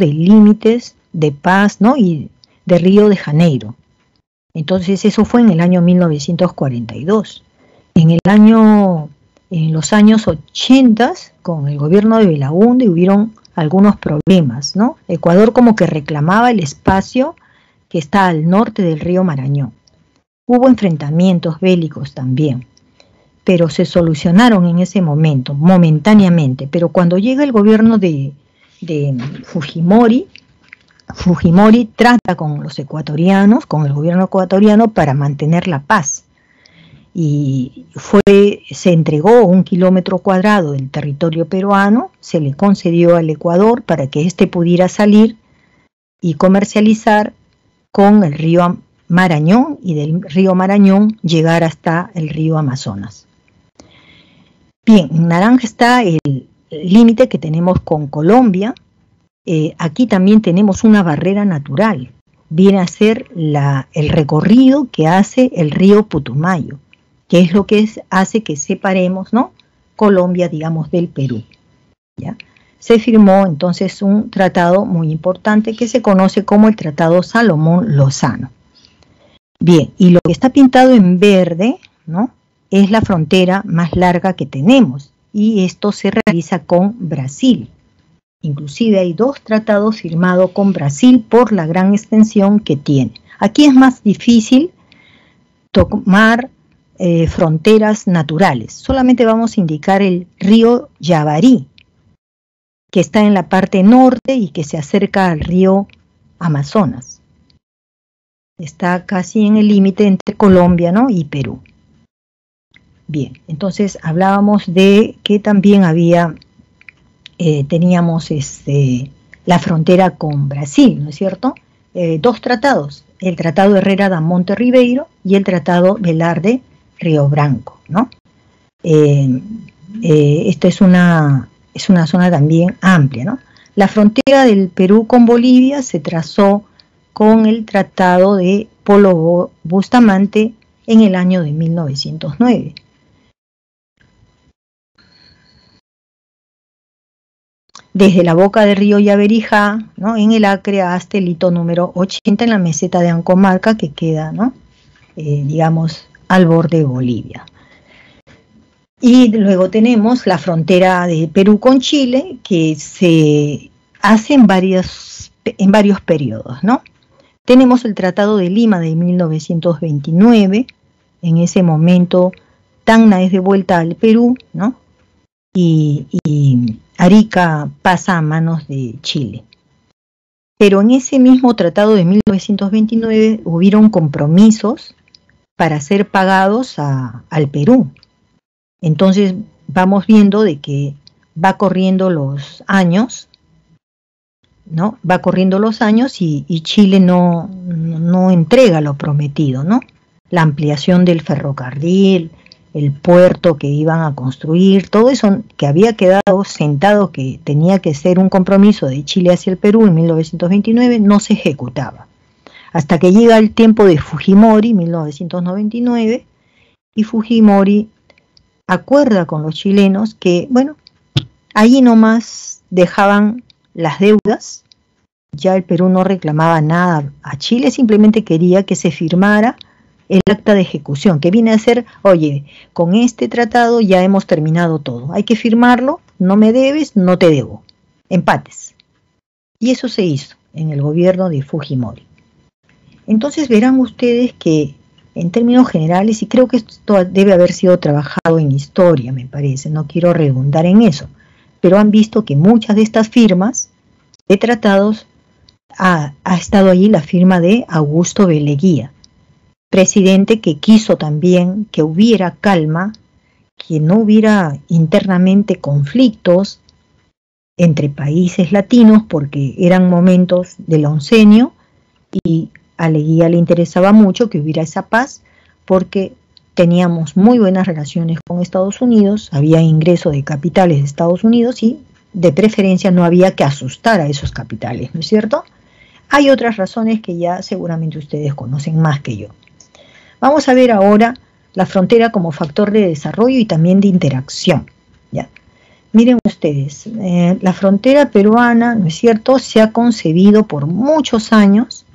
límites de paz, ¿no?, y de Río de Janeiro. Entonces eso fue en el año 1942. En los años 80, con el gobierno de Belaúnde, hubieron algunos problemas, ¿no? Ecuador como que reclamaba el espacio que está al norte del río Marañón. Hubo enfrentamientos bélicos también, pero se solucionaron en ese momento, momentáneamente. Pero cuando llega el gobierno de Fujimori, Fujimori trata con los ecuatorianos, con el gobierno ecuatoriano, para mantener la paz. Y se entregó 1 kilómetro cuadrado del territorio peruano, se le concedió al Ecuador para que éste pudiera salir y comercializar con el río Marañón, y del río Marañón llegar hasta el río Amazonas. Bien, en naranja está el límite que tenemos con Colombia. Aquí también tenemos una barrera natural, viene a ser el recorrido que hace el río Putumayo, que es lo que hace que separemos, ¿no?, Colombia, digamos, del Perú, ¿ya? Se firmó entonces un tratado muy importante que se conoce como el Tratado Salomón-Lozano. Bien, y lo que está pintado en verde, ¿no?, es la frontera más larga que tenemos, y esto se realiza con Brasil. Inclusive hay 2 tratados firmados con Brasil por la gran extensión que tiene. Aquí es más difícil tomar fronteras naturales. Solamente vamos a indicar el río Yavarí, que está en la parte norte y que se acerca al río Amazonas. Está casi en el límite entre Colombia, ¿no?, y Perú. Bien, entonces hablábamos de que también teníamos la frontera con Brasil, ¿no es cierto? 2 tratados, el Tratado Herrera da Monte Ribeiro y el Tratado Velarde Río Branco, ¿no? Esta es una zona también amplia, ¿no? La frontera del Perú con Bolivia se trazó con el Tratado de Polo Bustamante en el año de 1909. Desde la boca del río Yaberijá, ¿no?, en el Acre, hasta el hito número 80 en la meseta de Ancomarca, que queda, ¿no?, digamos, al borde de Bolivia. Y luego tenemos la frontera de Perú con Chile, que se hace en varios periodos, ¿no? Tenemos el Tratado de Lima de 1929, en ese momento Tacna es devuelta al Perú, ¿no?, y Arica pasa a manos de Chile. Pero en ese mismo tratado de 1929 hubieron compromisos para ser pagados al Perú. Entonces vamos viendo de que va corriendo los años, ¿no? Va corriendo los años y Chile no entrega lo prometido, ¿no? La ampliación del ferrocarril, el puerto que iban a construir, todo eso que había quedado sentado, que tenía que ser un compromiso de Chile hacia el Perú en 1929, no se ejecutaba. Hasta que llega el tiempo de Fujimori, 1999, y Fujimori acuerda con los chilenos que, bueno, allí nomás dejaban las deudas, ya el Perú no reclamaba nada a Chile, simplemente quería que se firmara el acta de ejecución, que viene a ser, oye, con este tratado ya hemos terminado todo, hay que firmarlo, no me debes, no te debo, empates. Y eso se hizo en el gobierno de Fujimori. Entonces verán ustedes que en términos generales, y creo que esto debe haber sido trabajado en historia, me parece, no quiero redundar en eso, pero han visto que muchas de estas firmas de tratados ha estado allí la firma de Augusto B. Leguía, presidente que quiso también que hubiera calma, que no hubiera internamente conflictos entre países latinos, porque eran momentos del oncenio y a Leguía le interesaba mucho que hubiera esa paz, porque teníamos muy buenas relaciones con Estados Unidos, había ingreso de capitales de Estados Unidos y de preferencia no había que asustar a esos capitales, ¿no es cierto? Hay otras razones que ya seguramente ustedes conocen más que yo. Vamos a ver ahora la frontera como factor de desarrollo y también de interacción, ¿ya? Miren ustedes, la frontera peruana, ¿no es cierto?, se ha concebido por muchos años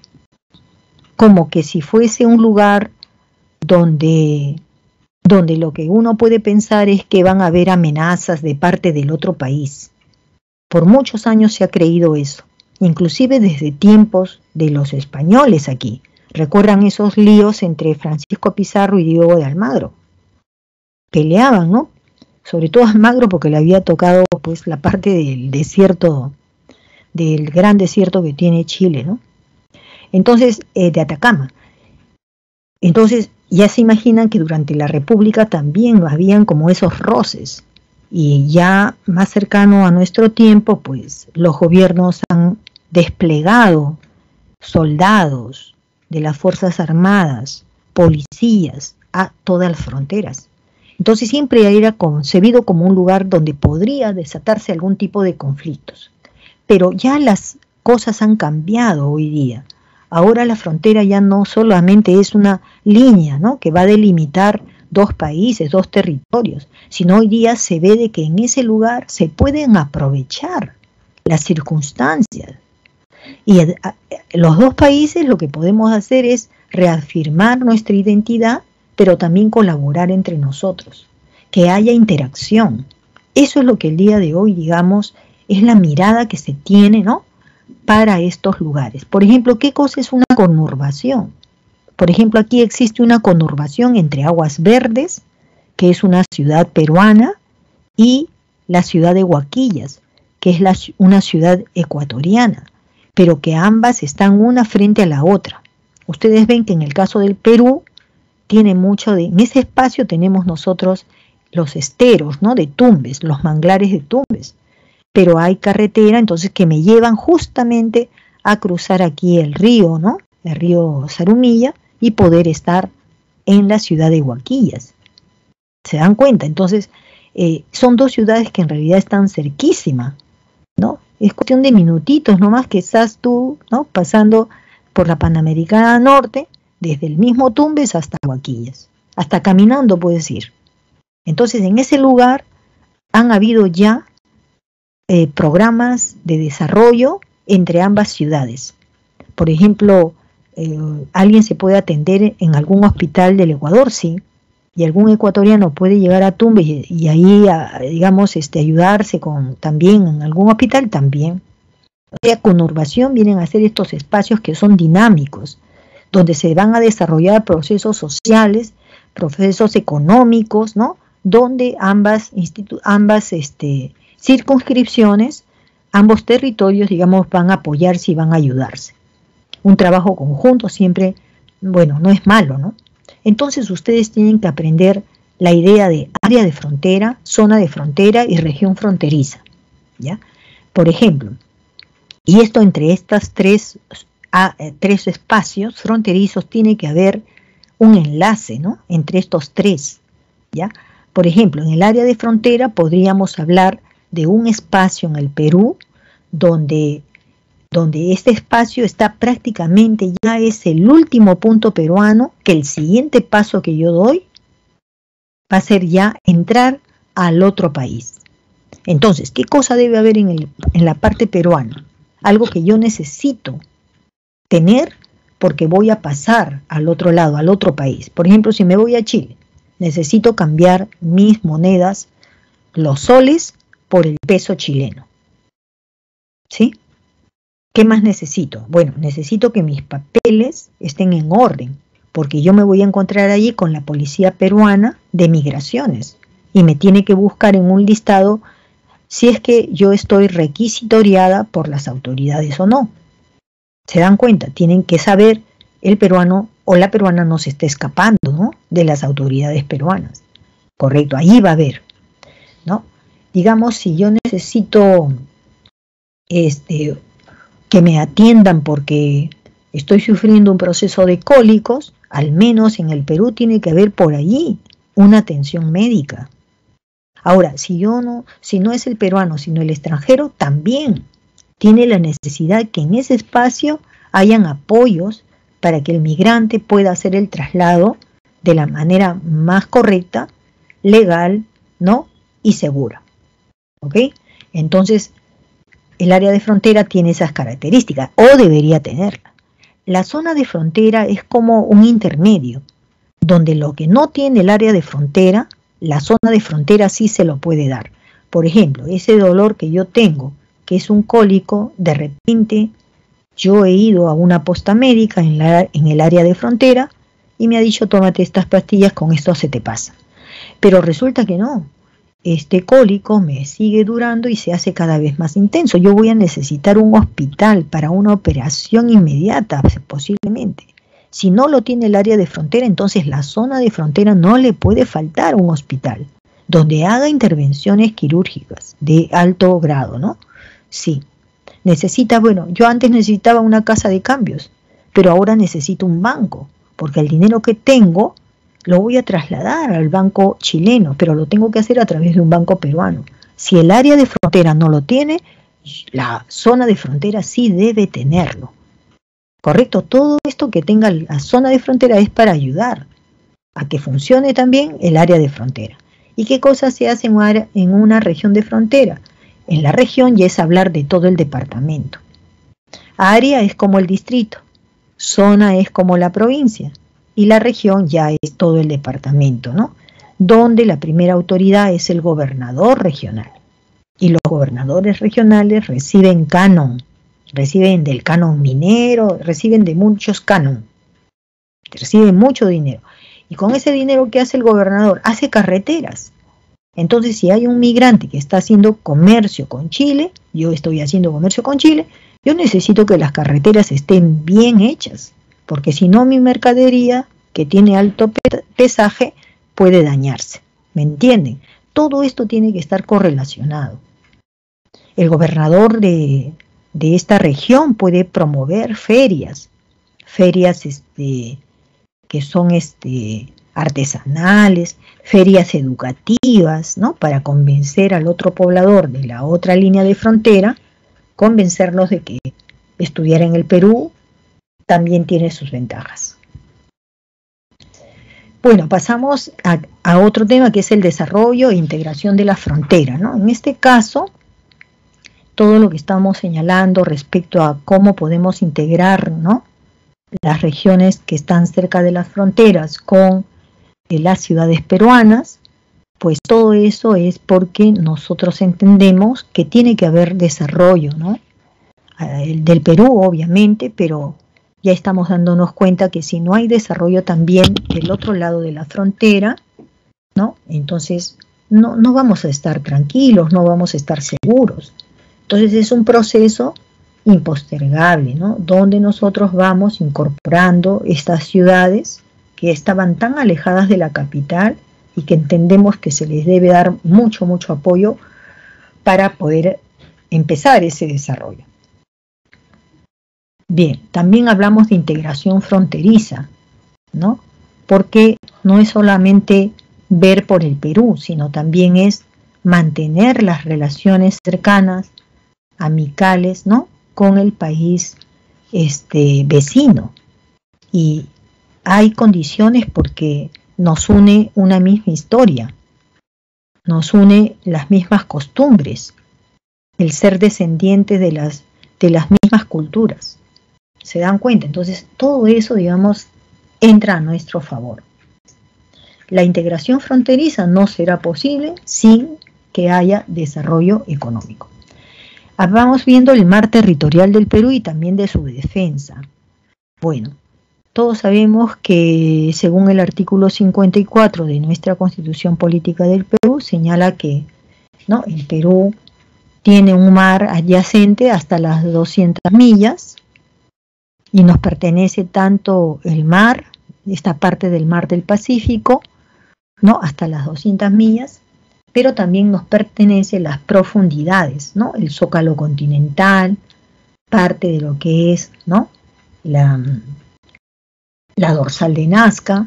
como que si fuese un lugar donde lo que uno puede pensar es que van a haber amenazas de parte del otro país, Por muchos años se ha creído eso, inclusive desde tiempos de los españoles aquí. ¿Recuerdan esos líos entre Francisco Pizarro y Diego de Almagro? Peleaban, ¿no? Sobre todo Almagro porque le había tocado pues la parte del desierto, del gran desierto que tiene Chile, ¿no? Entonces, de Atacama. Entonces, ya se imaginan que durante la República también habían como esos roces. Y ya más cercano a nuestro tiempo, pues los gobiernos han desplegado soldados de las Fuerzas Armadas, policías, a todas las fronteras. Entonces siempre era concebido como un lugar donde podría desatarse algún tipo de conflictos. Pero ya las cosas han cambiado hoy día. Ahora la frontera ya no solamente es una línea, ¿no?, que va a delimitar dos países, dos territorios, sino hoy día se ve de que en ese lugar se pueden aprovechar las circunstancias. Y los dos países lo que podemos hacer es reafirmar nuestra identidad, pero también colaborar entre nosotros, que haya interacción. Eso es lo que el día de hoy, digamos, es la mirada que se tiene, ¿no?, para estos lugares. Por ejemplo, ¿qué cosa es una conurbación? Por ejemplo, aquí existe una conurbación entre Aguas Verdes, que es una ciudad peruana, y la ciudad de Huaquillas, que es una ciudad ecuatoriana, pero que ambas están una frente a la otra. Ustedes ven que en el caso del Perú, tiene mucho de, en ese espacio tenemos nosotros los esteros, ¿no?, de Tumbes, los manglares de Tumbes, pero hay carretera, entonces, que me llevan justamente a cruzar aquí el río, ¿no?, el río Zarumilla, y poder estar en la ciudad de Huaquillas. ¿Se dan cuenta? Entonces, son dos ciudades que en realidad están cerquísimas, ¿no? Es cuestión de minutitos nomás que estás tú, ¿no?, pasando por la Panamericana Norte, desde el mismo Tumbes hasta Huaquillas. Hasta caminando puedes ir. Entonces, en ese lugar han habido ya programas de desarrollo entre ambas ciudades. Por ejemplo, alguien se puede atender en algún hospital del Ecuador, sí, y algún ecuatoriano puede llegar a Tumbes y ahí, digamos, ayudarse también en algún hospital también. O sea, conurbación vienen a ser estos espacios que son dinámicos, donde se van a desarrollar procesos sociales, procesos económicos, ¿no?, donde ambas circunscripciones, ambos territorios, digamos, van a apoyarse y van a ayudarse. Un trabajo conjunto siempre, bueno, no es malo, ¿no? Entonces ustedes tienen que aprender la idea de área de frontera, zona de frontera y región fronteriza, ¿ya? Por ejemplo, y esto entre estas tres espacios fronterizos tiene que haber un enlace, ¿no?, entre estos tres, ¿ya? Por ejemplo, en el área de frontera podríamos hablar de un espacio en el Perú donde este espacio está prácticamente, ya es el último punto peruano, que el siguiente paso que yo doy va a ser ya entrar al otro país. Entonces, ¿qué cosa debe haber en la parte peruana? Algo que yo necesito tener porque voy a pasar al otro lado, al otro país. Por ejemplo, si me voy a Chile, necesito cambiar mis monedas, los soles, por el peso chileno. ¿Sí? ¿Qué más necesito? Bueno, necesito que mis papeles estén en orden, porque yo me voy a encontrar allí con la policía peruana de migraciones y me tiene que buscar en un listado si es que yo estoy requisitoriada por las autoridades o no. ¿Se dan cuenta? Tienen que saber el peruano o la peruana no se está escapando, ¿no?, de las autoridades peruanas. Correcto, ahí va a haber, ¿no? Digamos, si yo necesito que me atiendan porque estoy sufriendo un proceso de cólicos, al menos en el Perú tiene que haber por allí una atención médica. Ahora, si no es el peruano, sino el extranjero, también tiene la necesidad que en ese espacio hayan apoyos para que el migrante pueda hacer el traslado de la manera más correcta, legal, ¿no?, y segura. ¿Ok? Entonces, el área de frontera tiene esas características, o debería tenerla. La zona de frontera es como un intermedio, donde lo que no tiene el área de frontera, la zona de frontera sí se lo puede dar. Por ejemplo, ese dolor que yo tengo que es un cólico, de repente yo he ido a una posta médica en el área de frontera y me ha dicho tómate estas pastillas, con esto se te pasa. Pero resulta que no, este cólico me sigue durando y se hace cada vez más intenso. Yo voy a necesitar un hospital para una operación inmediata, posiblemente. Si no lo tiene el área de frontera, entonces la zona de frontera no le puede faltar un hospital donde haga intervenciones quirúrgicas de alto grado, ¿no? Sí. Necesita, bueno, yo antes necesitaba una casa de cambios, pero ahora necesito un banco, porque el dinero que tengo lo voy a trasladar al banco chileno, pero lo tengo que hacer a través de un banco peruano. Si el área de frontera no lo tiene, la zona de frontera sí debe tenerlo. ¿Correcto? Todo esto que tenga la zona de frontera es para ayudar a que funcione también el área de frontera. ¿Y qué cosas se hacen en una región de frontera? En la región ya es hablar de todo el departamento. Área es como el distrito, zona es como la provincia y la región ya es todo el departamento, ¿no? Donde la primera autoridad es el gobernador regional. Y los gobernadores regionales reciben canon, reciben del canon minero, reciben de muchos canon, reciben mucho dinero. Y con ese dinero, ¿qué hace el gobernador? Hace carreteras. Entonces, si hay un migrante que está haciendo comercio con Chile, yo estoy haciendo comercio con Chile, yo necesito que las carreteras estén bien hechas, porque si no mi mercadería, que tiene alto pesaje, puede dañarse. ¿Me entienden? Todo esto tiene que estar correlacionado. El gobernador de esta región puede promover ferias que son artesanales, ferias educativas, ¿no? Para convencer al otro poblador de la otra línea de frontera, convencerlos de que estudiar en el Perú también tiene sus ventajas. Bueno, pasamos a otro tema que es el desarrollo e integración de la frontera, ¿no? En este caso, todo lo que estamos señalando respecto a cómo podemos integrar, ¿no?, las regiones que están cerca de las fronteras con las ciudades peruanas, pues todo eso es porque nosotros entendemos que tiene que haber desarrollo, ¿no? El del Perú, obviamente, pero ya estamos dándonos cuenta que si no hay desarrollo también del otro lado de la frontera, ¿no?, entonces no vamos a estar tranquilos, no vamos a estar seguros. Entonces es un proceso impostergable, ¿no?, donde nosotros vamos incorporando estas ciudades que estaban tan alejadas de la capital y que entendemos que se les debe dar mucho apoyo para poder empezar ese desarrollo. Bien, también hablamos de integración fronteriza, ¿no?, porque no es solamente ver por el Perú, sino también es mantener las relaciones cercanas, amicales, ¿no?, con el país vecino. Y hay condiciones porque nos une una misma historia, nos une las mismas costumbres, el ser descendientes de las mismas culturas. ¿Se dan cuenta? Entonces, todo eso, digamos, entra a nuestro favor. La integración fronteriza no será posible sin que haya desarrollo económico. Vamos viendo el mar territorial del Perú y también de su defensa. Bueno, todos sabemos que según el artículo 54 de nuestra Constitución Política del Perú, señala que, ¿no?, el Perú tiene un mar adyacente hasta las 200 millas y nos pertenece tanto el mar, esta parte del mar del Pacífico, ¿no?, hasta las 200 millas, pero también nos pertenece las profundidades, ¿no?, el zócalo continental, parte de lo que es, ¿no?, la dorsal de Nazca,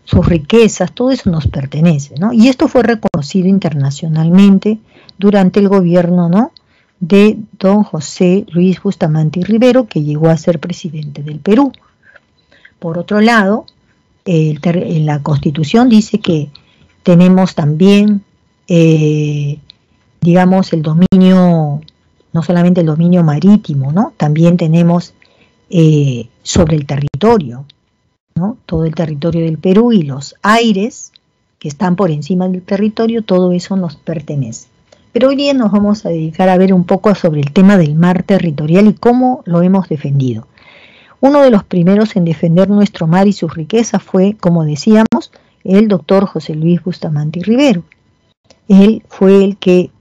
sus riquezas, todo eso nos pertenece, ¿no? Y esto fue reconocido internacionalmente durante el gobierno, ¿no?, de don José Luis Bustamante y Rivero, que llegó a ser presidente del Perú. Por otro lado, en la Constitución dice que tenemos también, digamos, el dominio, no solamente el dominio marítimo, ¿no?, también tenemos sobre el territorio, ¿no?, todo el territorio del Perú y los aires que están por encima del territorio, todo eso nos pertenece. Pero hoy día nos vamos a dedicar a ver un poco sobre el tema del mar territorial y cómo lo hemos defendido. Uno de los primeros en defender nuestro mar y sus riquezas fue, como decíamos, el doctor José Luis Bustamante y Rivero. Él fue el que,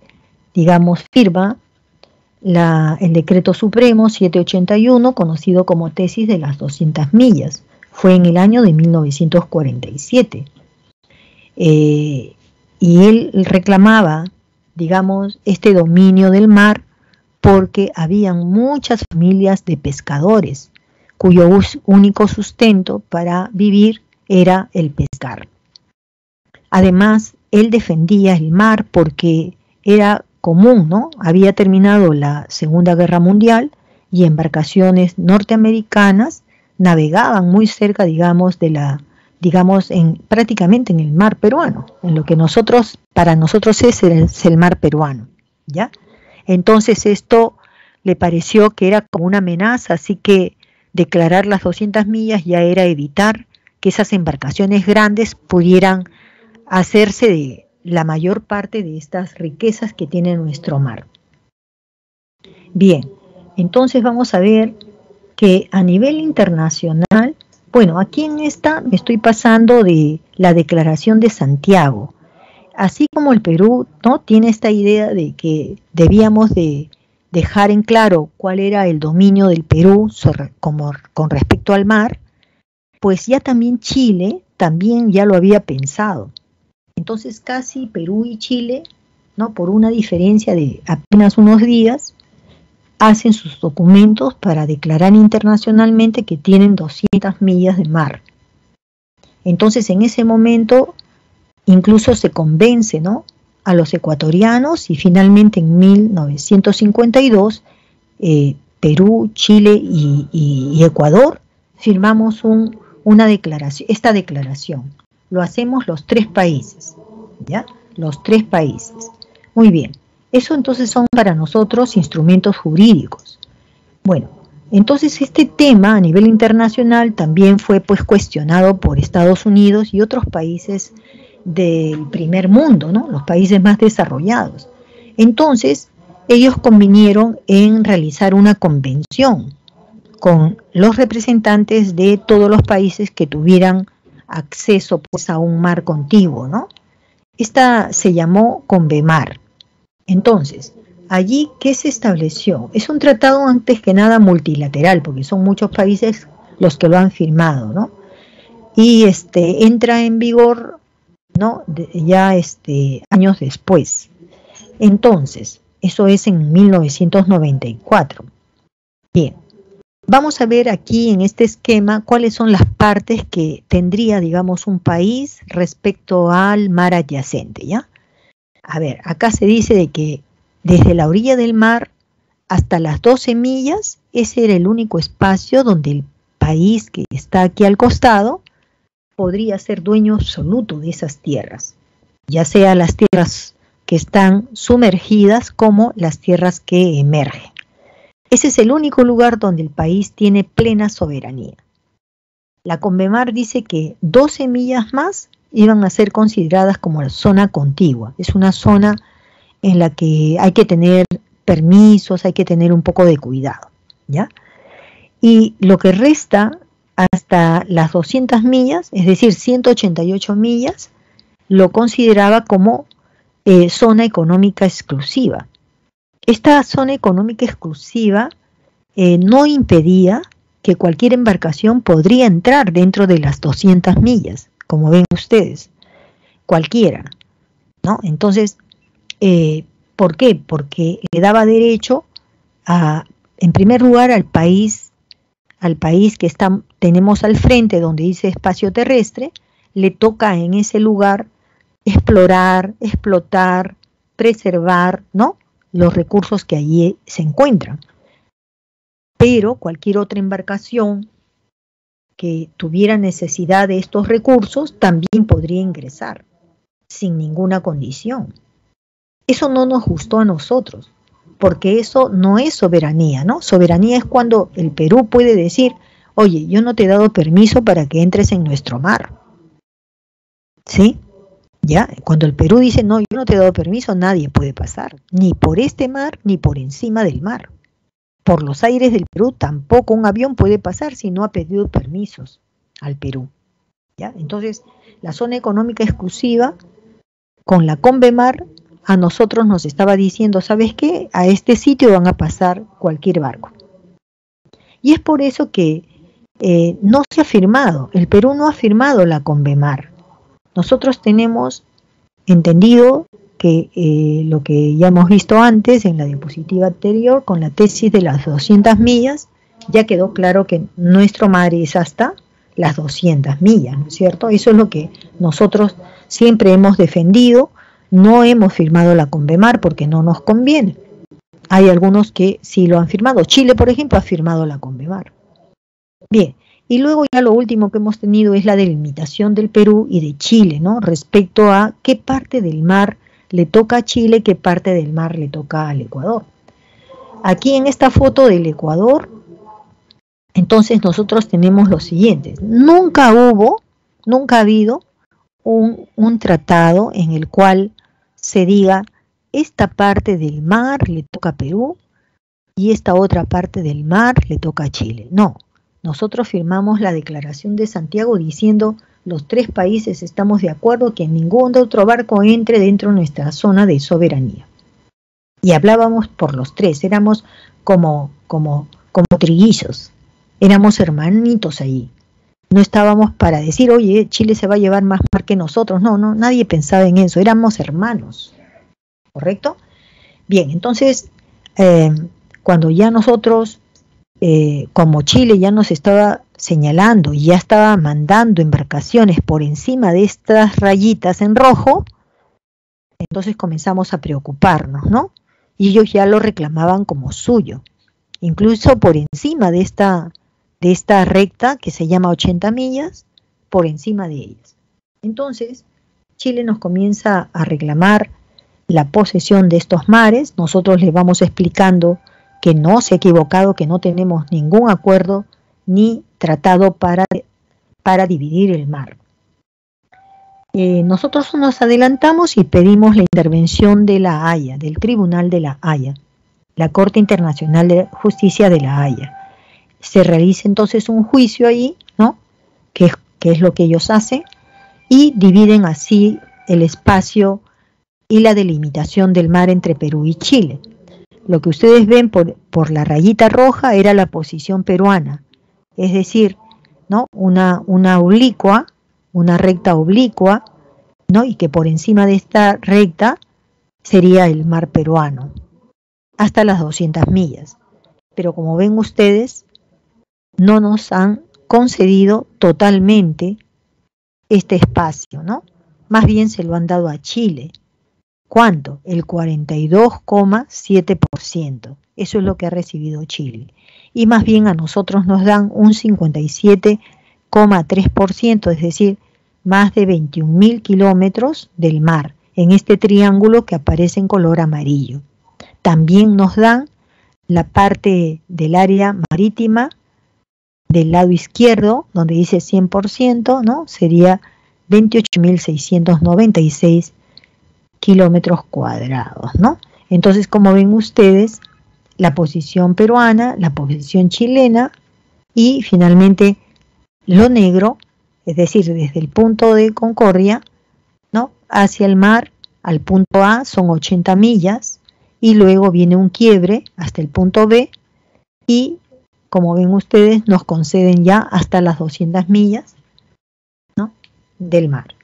digamos, firma el decreto supremo 781, conocido como tesis de las 200 millas. Fue en el año de 1947. Y él reclamaba, digamos, este dominio del mar porque habían muchas familias de pescadores cuyo único sustento para vivir era el pescar. Además, él defendía el mar porque era común, ¿no? Había terminado la Segunda Guerra Mundial y embarcaciones norteamericanas navegaban muy cerca, digamos, prácticamente en el mar peruano, en lo que para nosotros es el mar peruano, ¿ya? Entonces esto le pareció que era como una amenaza, así que declarar las 200 millas ya era evitar que esas embarcaciones grandes pudieran hacerse de la mayor parte de estas riquezas que tiene nuestro mar. Bien, entonces vamos a ver que a nivel internacional, bueno, aquí en esta me estoy pasando de la Declaración de Santiago. Así como el Perú, ¿no?, tiene esta idea de que debíamos de dejar en claro cuál era el dominio del Perú con respecto al mar, pues ya también Chile también ya lo había pensado. Entonces casi Perú y Chile, ¿no?, por una diferencia de apenas unos días, hacen sus documentos para declarar internacionalmente que tienen 200 millas de mar. Entonces en ese momento incluso se convence, ¿no?, a los ecuatorianos y finalmente en 1952 Perú, Chile y Ecuador firmamos esta declaración. Lo hacemos los tres países, ¿ya? Los tres países. Muy bien. Eso entonces son para nosotros instrumentos jurídicos. Bueno, entonces este tema a nivel internacional también fue pues cuestionado por Estados Unidos y otros países del primer mundo, ¿no?, los países más desarrollados. Entonces, ellos convinieron en realizar una convención con los representantes de todos los países que tuvieran acceso pues a un mar contiguo, ¿no? Esta se llamó Convemar. Entonces, allí, ¿qué se estableció? Es un tratado antes que nada multilateral, porque son muchos países los que lo han firmado, ¿no? Y entra en vigor, ¿no?, años después. Entonces, eso es en 1994. Bien, vamos a ver aquí en este esquema cuáles son las partes que tendría, digamos, un país respecto al mar adyacente, ¿ya? A ver, acá se dice de que desde la orilla del mar hasta las 12 millas, ese era el único espacio donde el país que está aquí al costado podría ser dueño absoluto de esas tierras, ya sea las tierras que están sumergidas como las tierras que emergen. Ese es el único lugar donde el país tiene plena soberanía. La Convemar dice que 12 millas más iban a ser consideradas como la zona contigua. Es una zona en la que hay que tener permisos, hay que tener un poco de cuidado, ¿ya? Y lo que resta hasta las 200 millas, es decir, 188 millas, lo consideraba como zona económica exclusiva. Esta zona económica exclusiva no impedía que cualquier embarcación podría entrar dentro de las 200 millas, como ven ustedes, cualquiera, ¿no? Entonces, ¿por qué? Porque le daba derecho en primer lugar, al país que tenemos al frente, donde dice espacio terrestre, le toca en ese lugar explorar, explotar, preservar, ¿no?, los recursos que allí se encuentran. Pero cualquier otra embarcación que tuviera necesidad de estos recursos también podría ingresar, sin ninguna condición. Eso no nos gustó a nosotros, porque eso no es soberanía, ¿no? Soberanía es cuando el Perú puede decir, oye, yo no te he dado permiso para que entres en nuestro mar, ¿sí? ¿Ya? Cuando el Perú dice, no, yo no te he dado permiso, nadie puede pasar, ni por este mar, ni por encima del mar. Por los aires del Perú tampoco un avión puede pasar si no ha pedido permisos al Perú. ¿Ya? Entonces, la zona económica exclusiva, con la Convemar, a nosotros nos estaba diciendo, ¿sabes qué? A este sitio van a pasar cualquier barco. Y es por eso que no se ha firmado, el Perú no ha firmado la Convemar. Nosotros tenemos entendido que lo que ya hemos visto antes en la diapositiva anterior con la tesis de las 200 millas, ya quedó claro que nuestro mar es hasta las 200 millas, ¿no es cierto? Eso es lo que nosotros siempre hemos defendido. No hemos firmado la Convemar porque no nos conviene. Hay algunos que sí lo han firmado. Chile, por ejemplo, ha firmado la Convemar. Bien, y luego ya lo último que hemos tenido es la delimitación del Perú y de Chile, ¿no? Respecto a qué parte del mar le toca a Chile, qué parte del mar le toca al Ecuador. Aquí en esta foto del Ecuador, entonces nosotros tenemos lo siguiente. Nunca ha habido un tratado en el cual se diga esta parte del mar le toca a Perú y esta otra parte del mar le toca a Chile. No, nosotros firmamos la Declaración de Santiago diciendo los tres países estamos de acuerdo que ningún otro barco entre dentro de nuestra zona de soberanía. Y hablábamos por los tres, éramos como trillizos, éramos hermanitos ahí. No estábamos para decir, oye, Chile se va a llevar más mar que nosotros. No, nadie pensaba en eso, éramos hermanos. ¿Correcto? Bien, entonces, cuando ya nosotros, como Chile ya nos estaba señalando y ya estaba mandando embarcaciones por encima de estas rayitas en rojo, entonces comenzamos a preocuparnos, ¿no? Y ellos ya lo reclamaban como suyo, incluso por encima de esta recta que se llama 80 millas, por encima de ellas. Entonces, Chile nos comienza a reclamar la posesión de estos mares. Nosotros les vamos explicando que no se ha equivocado, que no tenemos ningún acuerdo ni tratado para dividir el mar. Nosotros nos adelantamos y pedimos la intervención de la Haya, del Tribunal de la Haya, la Corte Internacional de Justicia de la Haya. Se realiza entonces un juicio ahí, ¿no? Que es lo que ellos hacen, y dividen así el espacio y la delimitación del mar entre Perú y Chile. Lo que ustedes ven por la rayita roja era la posición peruana, es decir, ¿no? Una oblicua, una recta oblicua, ¿no? Y que por encima de esta recta sería el mar peruano, hasta las 200 millas. Pero como ven ustedes, no nos han concedido totalmente este espacio, ¿no? Más bien se lo han dado a Chile. ¿Cuánto? El 42,7%. Eso es lo que ha recibido Chile. Y más bien a nosotros nos dan un 57,3%, es decir, más de 21.000 kilómetros del mar, en este triángulo que aparece en color amarillo. También nos dan la parte del área marítima del lado izquierdo, donde dice 100%, ¿no? Sería 28.696 kilómetros cuadrados, ¿no? Entonces, como ven ustedes, la posición peruana, la posición chilena y finalmente lo negro, es decir, desde el punto de Concordia, ¿no? Hacia el mar, al punto A son 80 millas y luego viene un quiebre hasta el punto B y, como ven ustedes, nos conceden ya hasta las 200 millas, ¿no? Del mar.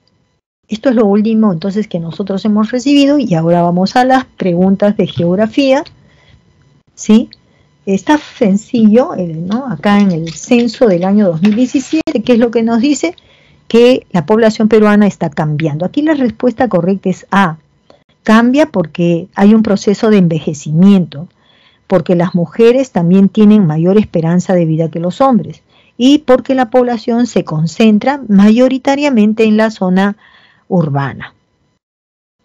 Esto es lo último entonces que nosotros hemos recibido y ahora vamos a las preguntas de geografía, ¿sí? Está sencillo, ¿no? Acá en el censo del año 2017, ¿qué es lo que nos dice? Que la población peruana está cambiando. Aquí la respuesta correcta es A. Cambia porque hay un proceso de envejecimiento, porque las mujeres también tienen mayor esperanza de vida que los hombres y porque la población se concentra mayoritariamente en la zona urbana.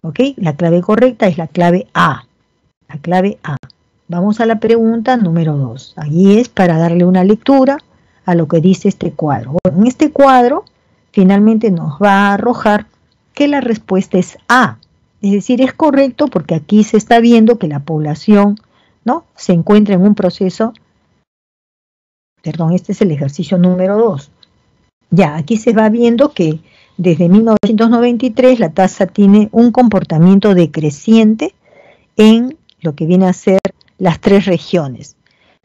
¿Ok? La clave correcta es la clave A. La clave A. Vamos a la pregunta número 2. Allí es para darle una lectura a lo que dice este cuadro. Bueno, en este cuadro finalmente nos va a arrojar que la respuesta es A. Es decir, es correcto porque aquí se está viendo que la población, ¿no?, se encuentra en un proceso, perdón, este es el ejercicio número 2. Ya, aquí se va viendo que desde 1993 la tasa tiene un comportamiento decreciente en lo que viene a ser las 3 regiones,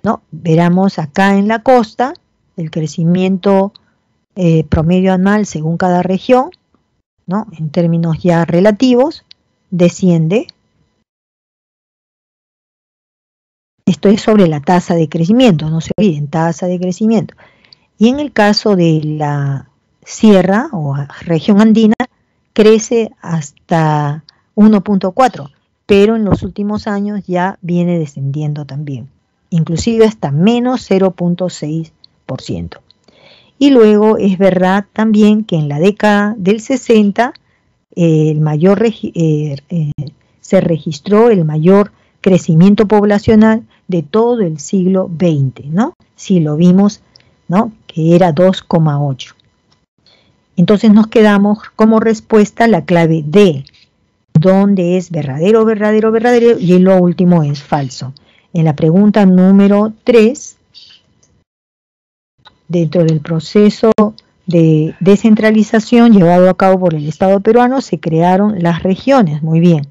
¿no? Veremos acá en la costa el crecimiento promedio anual según cada región, ¿no?, en términos ya relativos, desciende. Esto es sobre la tasa de crecimiento, no se olviden, tasa de crecimiento. Y en el caso de la sierra o región andina, crece hasta 1.4, pero en los últimos años ya viene descendiendo también, inclusive hasta menos 0.6%. Y luego es verdad también que en la década del 60 se registró el mayor crecimiento poblacional de todo el siglo XX, ¿no? Si lo vimos, ¿no?, que era 2,8. Entonces nos quedamos como respuesta la clave D, donde es verdadero, verdadero, verdadero, y lo último es falso. En la pregunta número 3, dentro del proceso de descentralización llevado a cabo por el Estado peruano, se crearon las regiones, muy bien.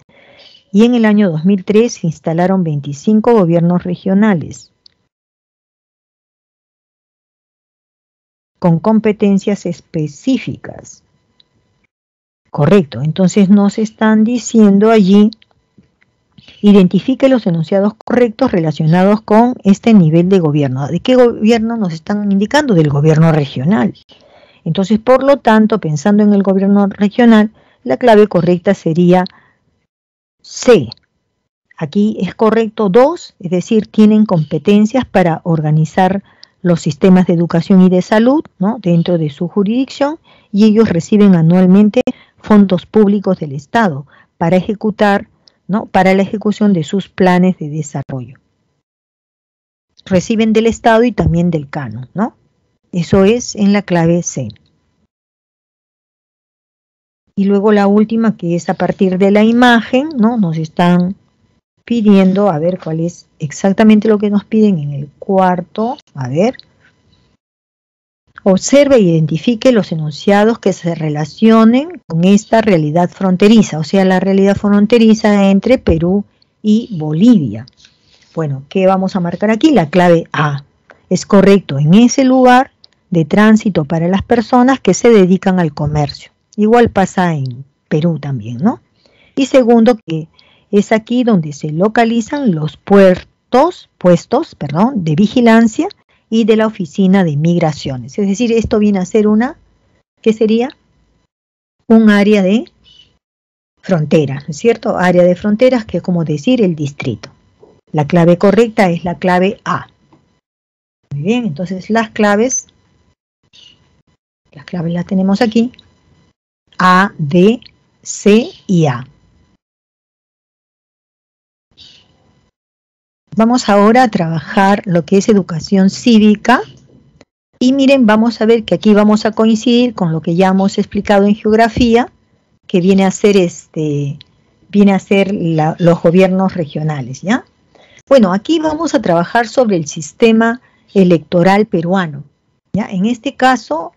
Y en el año 2003 se instalaron 25 gobiernos regionales con competencias específicas. Correcto, entonces nos están diciendo allí, identifique los enunciados correctos relacionados con este nivel de gobierno. ¿De qué gobierno nos están indicando? Del gobierno regional. Entonces, por lo tanto, pensando en el gobierno regional, la clave correcta sería C. Aquí es correcto 2, es decir, tienen competencias para organizar los sistemas de educación y de salud, ¿no?, dentro de su jurisdicción, y ellos reciben anualmente fondos públicos del Estado para ejecutar, ¿no?, para la ejecución de sus planes de desarrollo. Reciben del Estado y también del canon, ¿no? Eso es en la clave C. Y luego la última, que es a partir de la imagen, ¿no?, nos están pidiendo, a ver cuál es exactamente lo que nos piden en el cuarto. A ver. Observe e identifique los enunciados que se relacionen con esta realidad fronteriza, o sea, la realidad fronteriza entre Perú y Bolivia. Bueno, ¿qué vamos a marcar aquí? La clave A. Es correcto, en ese lugar de tránsito para las personas que se dedican al comercio. Igual pasa en Perú también, ¿no? Y segundo, que es aquí donde se localizan los puestos de vigilancia y de la oficina de migraciones. Es decir, esto viene a ser ¿qué sería? Un área de frontera, ¿no es cierto? Área de fronteras, que es como decir el distrito. La clave correcta es la clave A. Muy bien, entonces las claves las tenemos aquí. A, B, C y A. Vamos ahora a trabajar lo que es educación cívica. Y miren, vamos a ver que aquí vamos a coincidir con lo que ya hemos explicado en geografía, que viene a ser los gobiernos regionales, ¿ya? Bueno, aquí vamos a trabajar sobre el sistema electoral peruano, ¿ya? En este caso,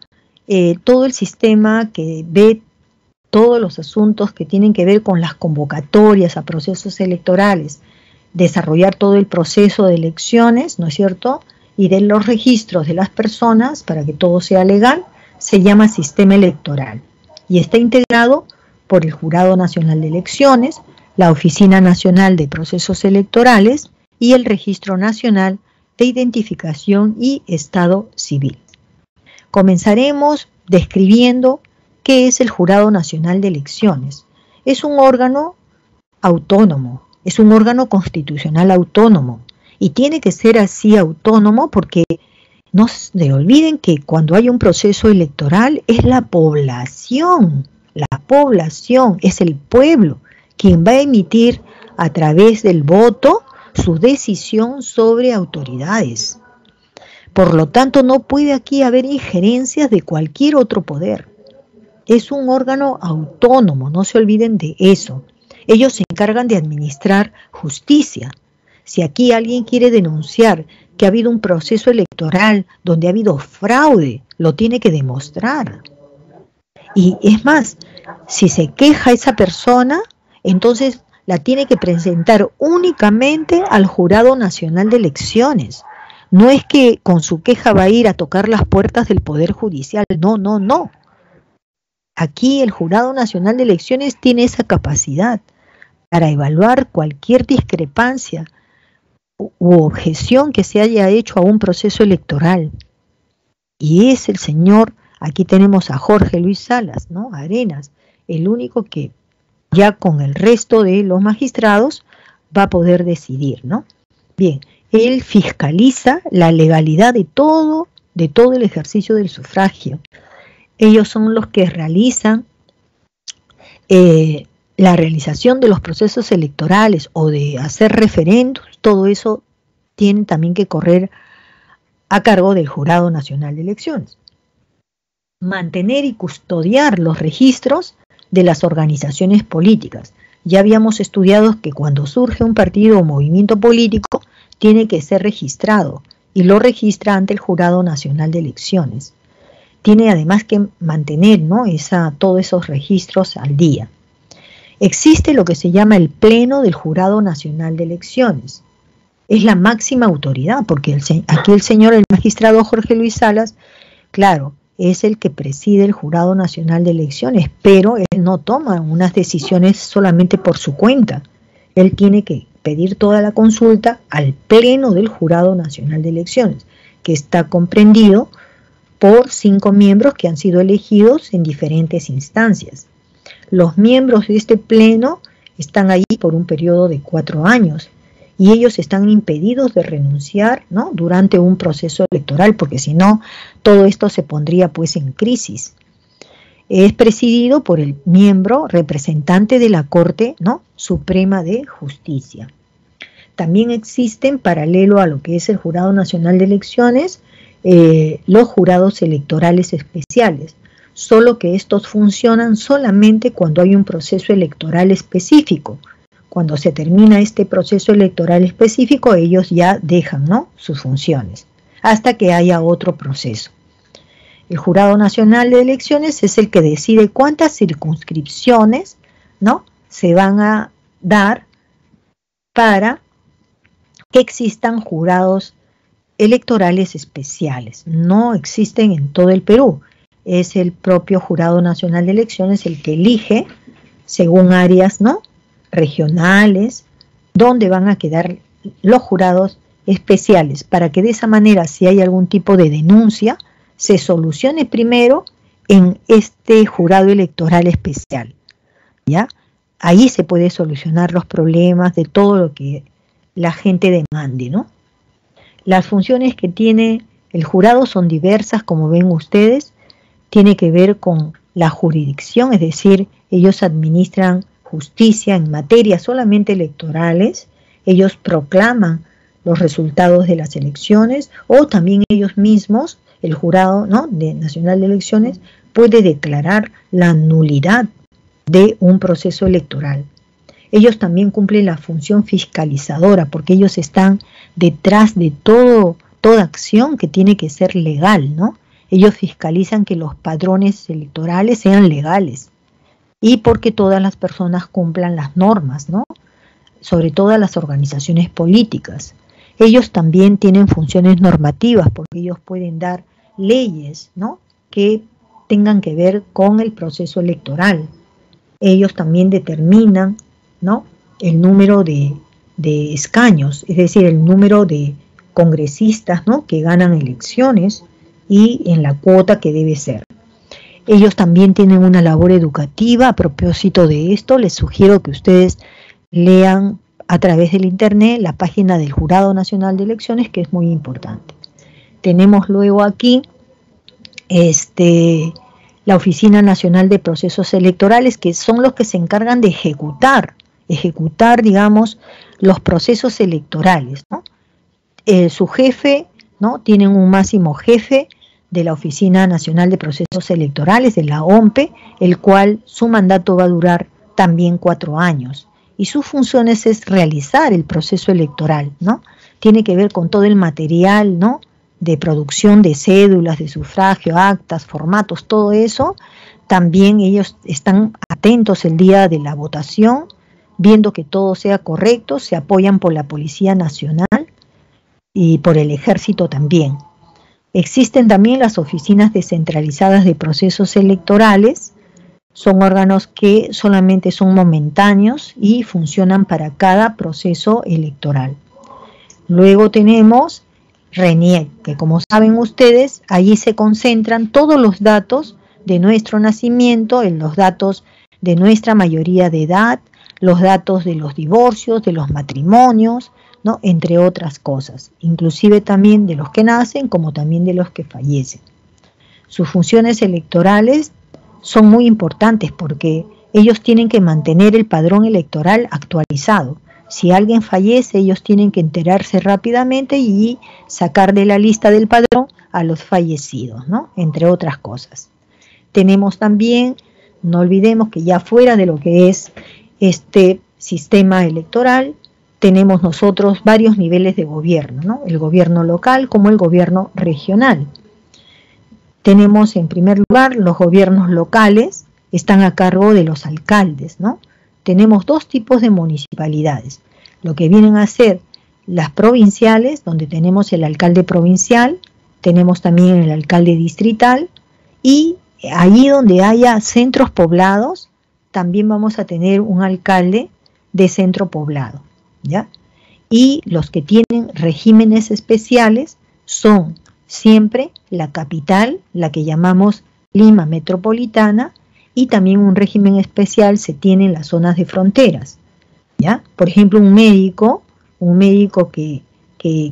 todo el sistema que ve todos los asuntos que tienen que ver con las convocatorias a procesos electorales, desarrollar todo el proceso de elecciones, ¿no es cierto?, y de los registros de las personas para que todo sea legal, se llama sistema electoral y está integrado por el Jurado Nacional de Elecciones, la Oficina Nacional de Procesos Electorales y el Registro Nacional de Identificación y Estado Civil. Comenzaremos describiendo qué es el Jurado Nacional de Elecciones. Es un órgano autónomo, es un órgano constitucional autónomo y tiene que ser así autónomo porque no se olviden que cuando hay un proceso electoral es la población, es el pueblo quien va a emitir a través del voto su decisión sobre autoridades. Por lo tanto, no puede aquí haber injerencias de cualquier otro poder. es un órgano autónomo, no se olviden de eso. Ellos se encargan de administrar justicia. Si aquí alguien quiere denunciar que ha habido un proceso electoral donde ha habido fraude, lo tiene que demostrar. Y es más, si se queja esa persona, entonces la tiene que presentar únicamente al Jurado Nacional de Elecciones. No es que con su queja va a ir a tocar las puertas del Poder Judicial, no, no, no. Aquí el Jurado Nacional de Elecciones tiene esa capacidad para evaluar cualquier discrepancia u objeción que se haya hecho a un proceso electoral. Y es el señor, aquí tenemos a Jorge Luis Salas, ¿no? Arenas, el único que ya con el resto de los magistrados va a poder decidir, ¿no? Bien, él fiscaliza la legalidad de todo el ejercicio del sufragio. Ellos son los que realizan la realización de los procesos electorales o de hacer referendos, todo eso tiene también que correr a cargo del Jurado Nacional de Elecciones. Mantener y custodiar los registros de las organizaciones políticas. Ya habíamos estudiado que cuando surge un partido o movimiento político, tiene que ser registrado y lo registra ante el Jurado Nacional de Elecciones. Tiene además que mantener, ¿no?, todos esos registros al día. Existe lo que se llama el Pleno del Jurado Nacional de Elecciones. Es la máxima autoridad, porque aquí el señor, el magistrado Jorge Luis Salas, claro, es el que preside el Jurado Nacional de Elecciones, pero él no toma unas decisiones solamente por su cuenta. Él tiene que pedir toda la consulta al Pleno del Jurado Nacional de Elecciones, que está comprendido por 5 miembros que han sido elegidos en diferentes instancias. Los miembros de este pleno están ahí por un periodo de 4 años y ellos están impedidos de renunciar, ¿no?, durante un proceso electoral, porque si no, todo esto se pondría pues en crisis. Es presidido por el miembro representante de la Corte, ¿no?, Suprema de Justicia. También existen, paralelo a lo que es el Jurado Nacional de Elecciones, los jurados electorales especiales, solo que estos funcionan solamente cuando hay un proceso electoral específico. Cuando se termina este proceso electoral específico, ellos ya dejan, ¿no?, sus funciones, hasta que haya otro proceso. El Jurado Nacional de Elecciones es el que decide cuántas circunscripciones, ¿no?, se van a dar para que existan jurados electorales especiales. No existen en todo el Perú. Es el propio Jurado Nacional de Elecciones el que elige, según áreas, ¿no?, regionales, donde van a quedar los jurados especiales, para que de esa manera, si hay algún tipo de denuncia, se solucione primero en este jurado electoral especial, ¿ya? Ahí se puede solucionar los problemas de todo lo que la gente demande, ¿no? Las funciones que tiene el jurado son diversas, como ven ustedes. Tiene que ver con la jurisdicción, es decir, ellos administran justicia en materias solamente electorales, ellos proclaman los resultados de las elecciones, o también ellos mismos, el Jurado, ¿no?, Nacional de Elecciones, puede declarar la nulidad de un proceso electoral. Ellos también cumplen la función fiscalizadora, porque ellos están detrás de toda acción que tiene que ser legal, ¿no? Ellos fiscalizan que los padrones electorales sean legales y porque todas las personas cumplan las normas, ¿no?, sobre todo las organizaciones políticas. Ellos también tienen funciones normativas, porque ellos pueden dar leyes, ¿no?, que tengan que ver con el proceso electoral. Ellos también determinan, ¿no?, el número de escaños, es decir, el número de congresistas, ¿no?, que ganan elecciones y en la cuota que debe ser. Ellos también tienen una labor educativa. A propósito de esto, les sugiero que ustedes lean a través del internet la página del Jurado Nacional de Elecciones, que es muy importante. Tenemos luego aquí la Oficina Nacional de Procesos Electorales, que son los que se encargan de ejecutar, digamos, los procesos electorales, ¿no? Su jefe, ¿no?, tienen un máximo jefe de la Oficina Nacional de Procesos Electorales, de la OMPE, el cual su mandato va a durar también 4 años. Y sus funciones es realizar el proceso electoral, ¿no? Tiene que ver con todo el material, ¿no?, de producción de cédulas, de sufragio, actas, formatos, todo eso. También ellos están atentos el día de la votación, viendo que todo sea correcto, se apoyan por la Policía Nacional y por el Ejército también. Existen también las oficinas descentralizadas de procesos electorales, son órganos que solamente son momentáneos y funcionan para cada proceso electoral. Luego tenemos RENIEC, que como saben ustedes, allí se concentran todos los datos de nuestro nacimiento, en los datos de nuestra mayoría de edad, los datos de los divorcios, de los matrimonios, ¿no?, entre otras cosas, inclusive también de los que nacen como también de los que fallecen. Sus funciones electorales son muy importantes porque ellos tienen que mantener el padrón electoral actualizado. Si alguien fallece, ellos tienen que enterarse rápidamente y sacar de la lista del padrón a los fallecidos, ¿no?, entre otras cosas. Tenemos también, no olvidemos que ya fuera de lo que es este sistema electoral, tenemos nosotros varios niveles de gobierno, ¿no?, el gobierno local como el gobierno regional. Tenemos en primer lugar los gobiernos locales, están a cargo de los alcaldes, ¿no? Tenemos 2 tipos de municipalidades, lo que vienen a ser las provinciales, donde tenemos el alcalde provincial, tenemos también el alcalde distrital, y allí donde haya centros poblados, también vamos a tener un alcalde de centro poblado, ¿ya? Y los que tienen regímenes especiales son siempre la capital, la que llamamos Lima Metropolitana, y también un régimen especial se tiene en las zonas de fronteras, ¿ya? Por ejemplo, un médico que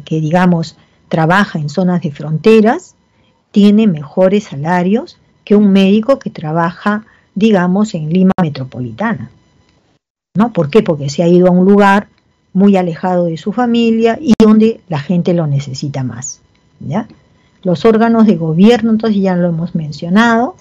digamos trabaja en zonas de fronteras, tiene mejores salarios que un médico que trabaja, digamos, en Lima Metropolitana, ¿no? ¿Por qué? Porque se ha ido a un lugar muy alejado de su familia y donde la gente lo necesita más, ¿ya? Los órganos de gobierno, entonces ya lo hemos mencionado,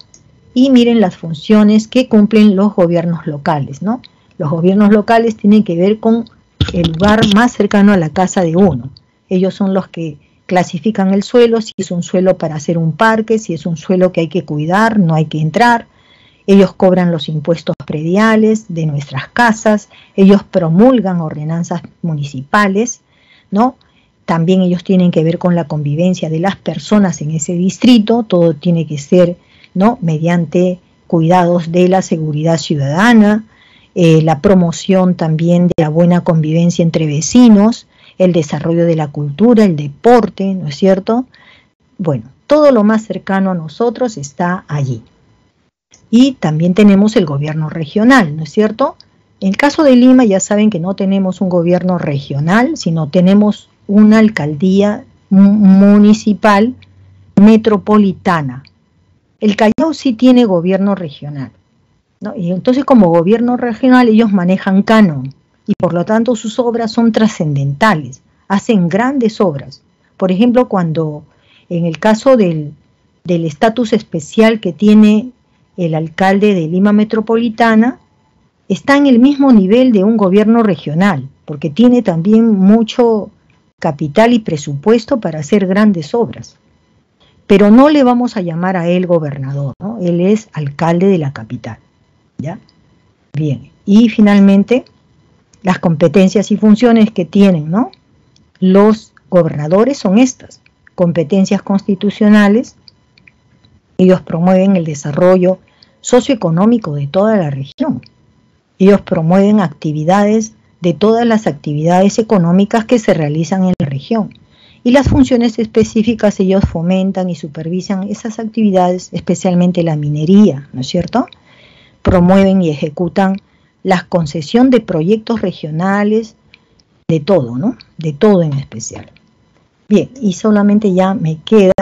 y miren las funciones que cumplen los gobiernos locales, ¿no? Los gobiernos locales tienen que ver con el lugar más cercano a la casa de uno. Ellos son los que clasifican el suelo, si es un suelo para hacer un parque, si es un suelo que hay que cuidar, no hay que entrar. Ellos cobran los impuestos prediales de nuestras casas, ellos promulgan ordenanzas municipales, ¿no? También ellos tienen que ver con la convivencia de las personas en ese distrito, todo tiene que ser, ¿no?, mediante cuidados de la seguridad ciudadana, la promoción también de la buena convivencia entre vecinos, el desarrollo de la cultura, el deporte, ¿no es cierto? Bueno, todo lo más cercano a nosotros está allí. Y también tenemos el gobierno regional, ¿no es cierto? En el caso de Lima ya saben que no tenemos un gobierno regional, sino tenemos una alcaldía municipal metropolitana. El Callao sí tiene gobierno regional, ¿no? Y entonces como gobierno regional ellos manejan canon y por lo tanto sus obras son trascendentales, hacen grandes obras. Por ejemplo, cuando en el caso del estatus especial que tiene el alcalde de Lima Metropolitana, está en el mismo nivel de un gobierno regional, porque tiene también mucho capital y presupuesto para hacer grandes obras. Pero no le vamos a llamar a él gobernador, ¿no? Él es alcalde de la capital, ¿ya? Bien, y finalmente, las competencias y funciones que tienen, ¿no?, los gobernadores son estas: competencias constitucionales, ellos promueven el desarrollo socioeconómico de toda la región, ellos promueven actividades de todas las actividades económicas que se realizan en la región, y las funciones específicas ellos fomentan y supervisan esas actividades, especialmente la minería, ¿no es cierto? Promueven y ejecutan la concesión de proyectos regionales, de todo, ¿no? De todo en especial. Bien, y solamente ya me queda,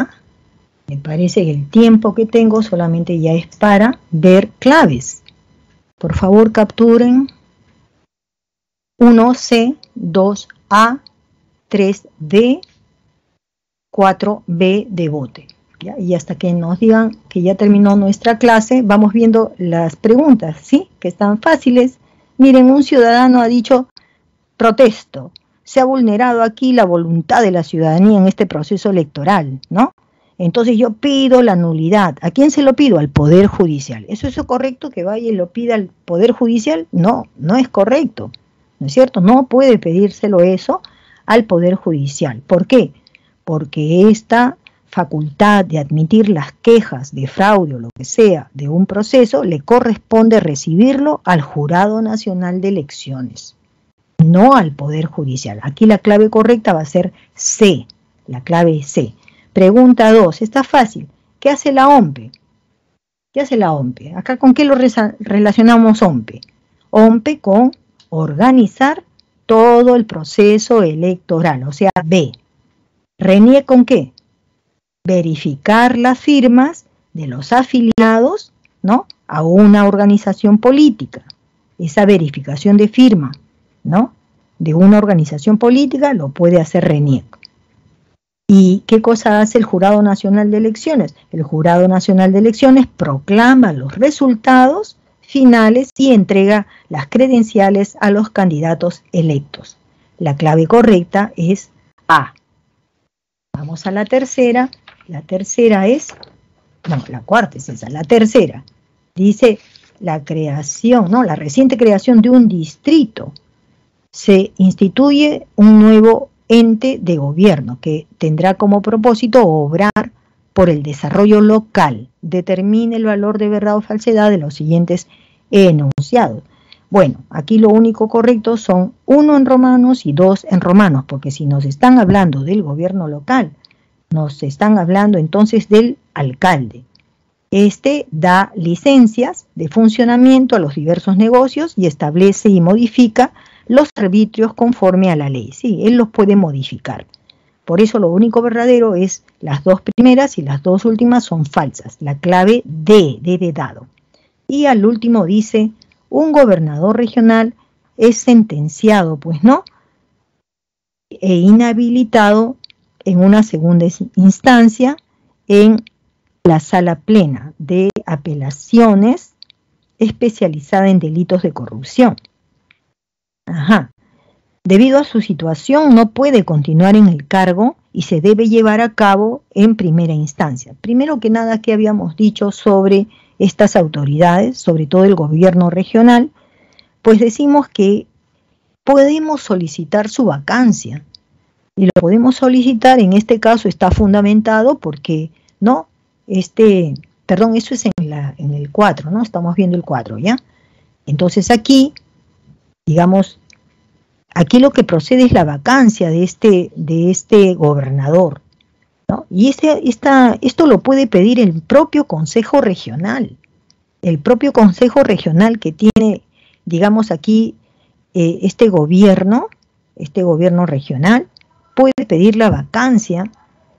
me parece que el tiempo que tengo solamente ya es para ver claves. Por favor, capturen 1C, 2A, 3D, 4B de bote. ¿ya? Y hasta que nos digan que ya terminó nuestra clase, vamos viendo las preguntas, ¿sí? Que están fáciles. Miren, un ciudadano ha dicho, protesto, se ha vulnerado aquí la voluntad de la ciudadanía en este proceso electoral, ¿no? Entonces yo pido la nulidad. ¿A quién se lo pido? Al Poder Judicial. ¿Eso es correcto que vaya y lo pida al Poder Judicial? No, no es correcto, ¿no es cierto? No puede pedírselo eso al Poder Judicial. ¿Por qué? Porque esta facultad de admitir las quejas de fraude o lo que sea de un proceso le corresponde recibirlo al Jurado Nacional de Elecciones, no al Poder Judicial. Aquí la clave correcta va a ser C, la clave C. Pregunta 2, está fácil. ¿Qué hace la OMPE? ¿Qué hace la OMPE? Acá, ¿con qué lo relacionamos OMPE? OMPE con organizar todo el proceso electoral, o sea, B. ¿RENIEC con qué? Verificar las firmas de los afiliados, ¿no?, a una organización política. Esa verificación de firma, ¿no?, de una organización política lo puede hacer RENIEC. ¿Y qué cosa hace el Jurado Nacional de Elecciones? El Jurado Nacional de Elecciones proclama los resultados finales y entrega las credenciales a los candidatos electos. La clave correcta es A. Vamos a la tercera. La tercera es, no, la cuarta es esa, la tercera. Dice la creación, no, la reciente creación de un distrito. Se instituye un nuevo ente de gobierno que tendrá como propósito obrar por el desarrollo local. Determine el valor de verdad o falsedad de los siguientes enunciados. Bueno, aquí lo único correcto son 1 en romanos y 2 en romanos, porque si nos están hablando del gobierno local, nos están hablando entonces del alcalde. Este da licencias de funcionamiento a los diversos negocios y establece y modifica los arbitrios conforme a la ley. Sí, él los puede modificar. Por eso lo único verdadero es las dos primeras y las dos últimas son falsas. La clave D de dado. Y al último dice, un gobernador regional es sentenciado, pues no, e inhabilitado en una segunda instancia en la Sala Plena de Apelaciones especializada en delitos de corrupción. Ajá. Debido a su situación no puede continuar en el cargo y se debe llevar a cabo en primera instancia. Primero que nada, ¿qué habíamos dicho sobre estas autoridades, sobre todo el gobierno regional? Pues decimos que podemos solicitar su vacancia. Y lo podemos solicitar, en este caso está fundamentado porque, ¿no? Perdón, eso es en el 4, ¿no? Estamos viendo el 4, ¿ya? Entonces aquí, digamos, aquí lo que procede es la vacancia de este gobernador, ¿no? Y esto lo puede pedir el propio Consejo Regional. El propio Consejo Regional que tiene, digamos aquí, este gobierno regional, puede pedir la vacancia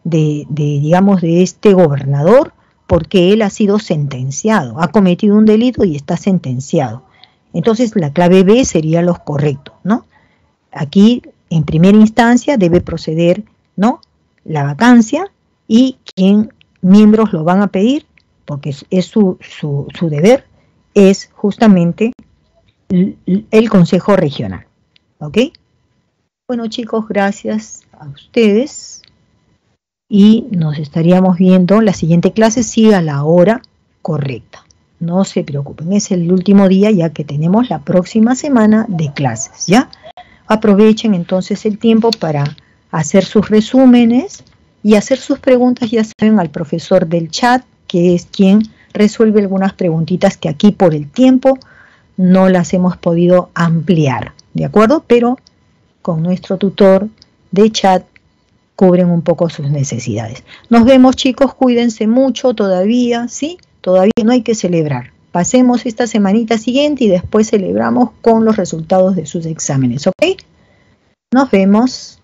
digamos, de este gobernador porque él ha sido sentenciado, ha cometido un delito y está sentenciado. Entonces la clave B sería lo correcto, ¿no? Aquí, en primera instancia, debe proceder, ¿no?, la vacancia y miembros lo van a pedir, porque es su deber, es justamente el Consejo Regional. ¿Ok? Bueno, chicos, gracias a ustedes y nos estaríamos viendo la siguiente clase, sí, a la hora correcta. No se preocupen, es el último día ya que tenemos la próxima semana de clases, ¿ya? Aprovechen entonces el tiempo para hacer sus resúmenes y hacer sus preguntas, ya saben, al profesor del chat, que es quien resuelve algunas preguntitas que aquí por el tiempo no las hemos podido ampliar, ¿de acuerdo? Pero con nuestro tutor de chat cubren un poco sus necesidades. Nos vemos, chicos, cuídense mucho todavía, ¿sí? Todavía no hay que celebrar. Pasemos esta semanita siguiente y después celebramos con los resultados de sus exámenes, ¿ok? Nos vemos.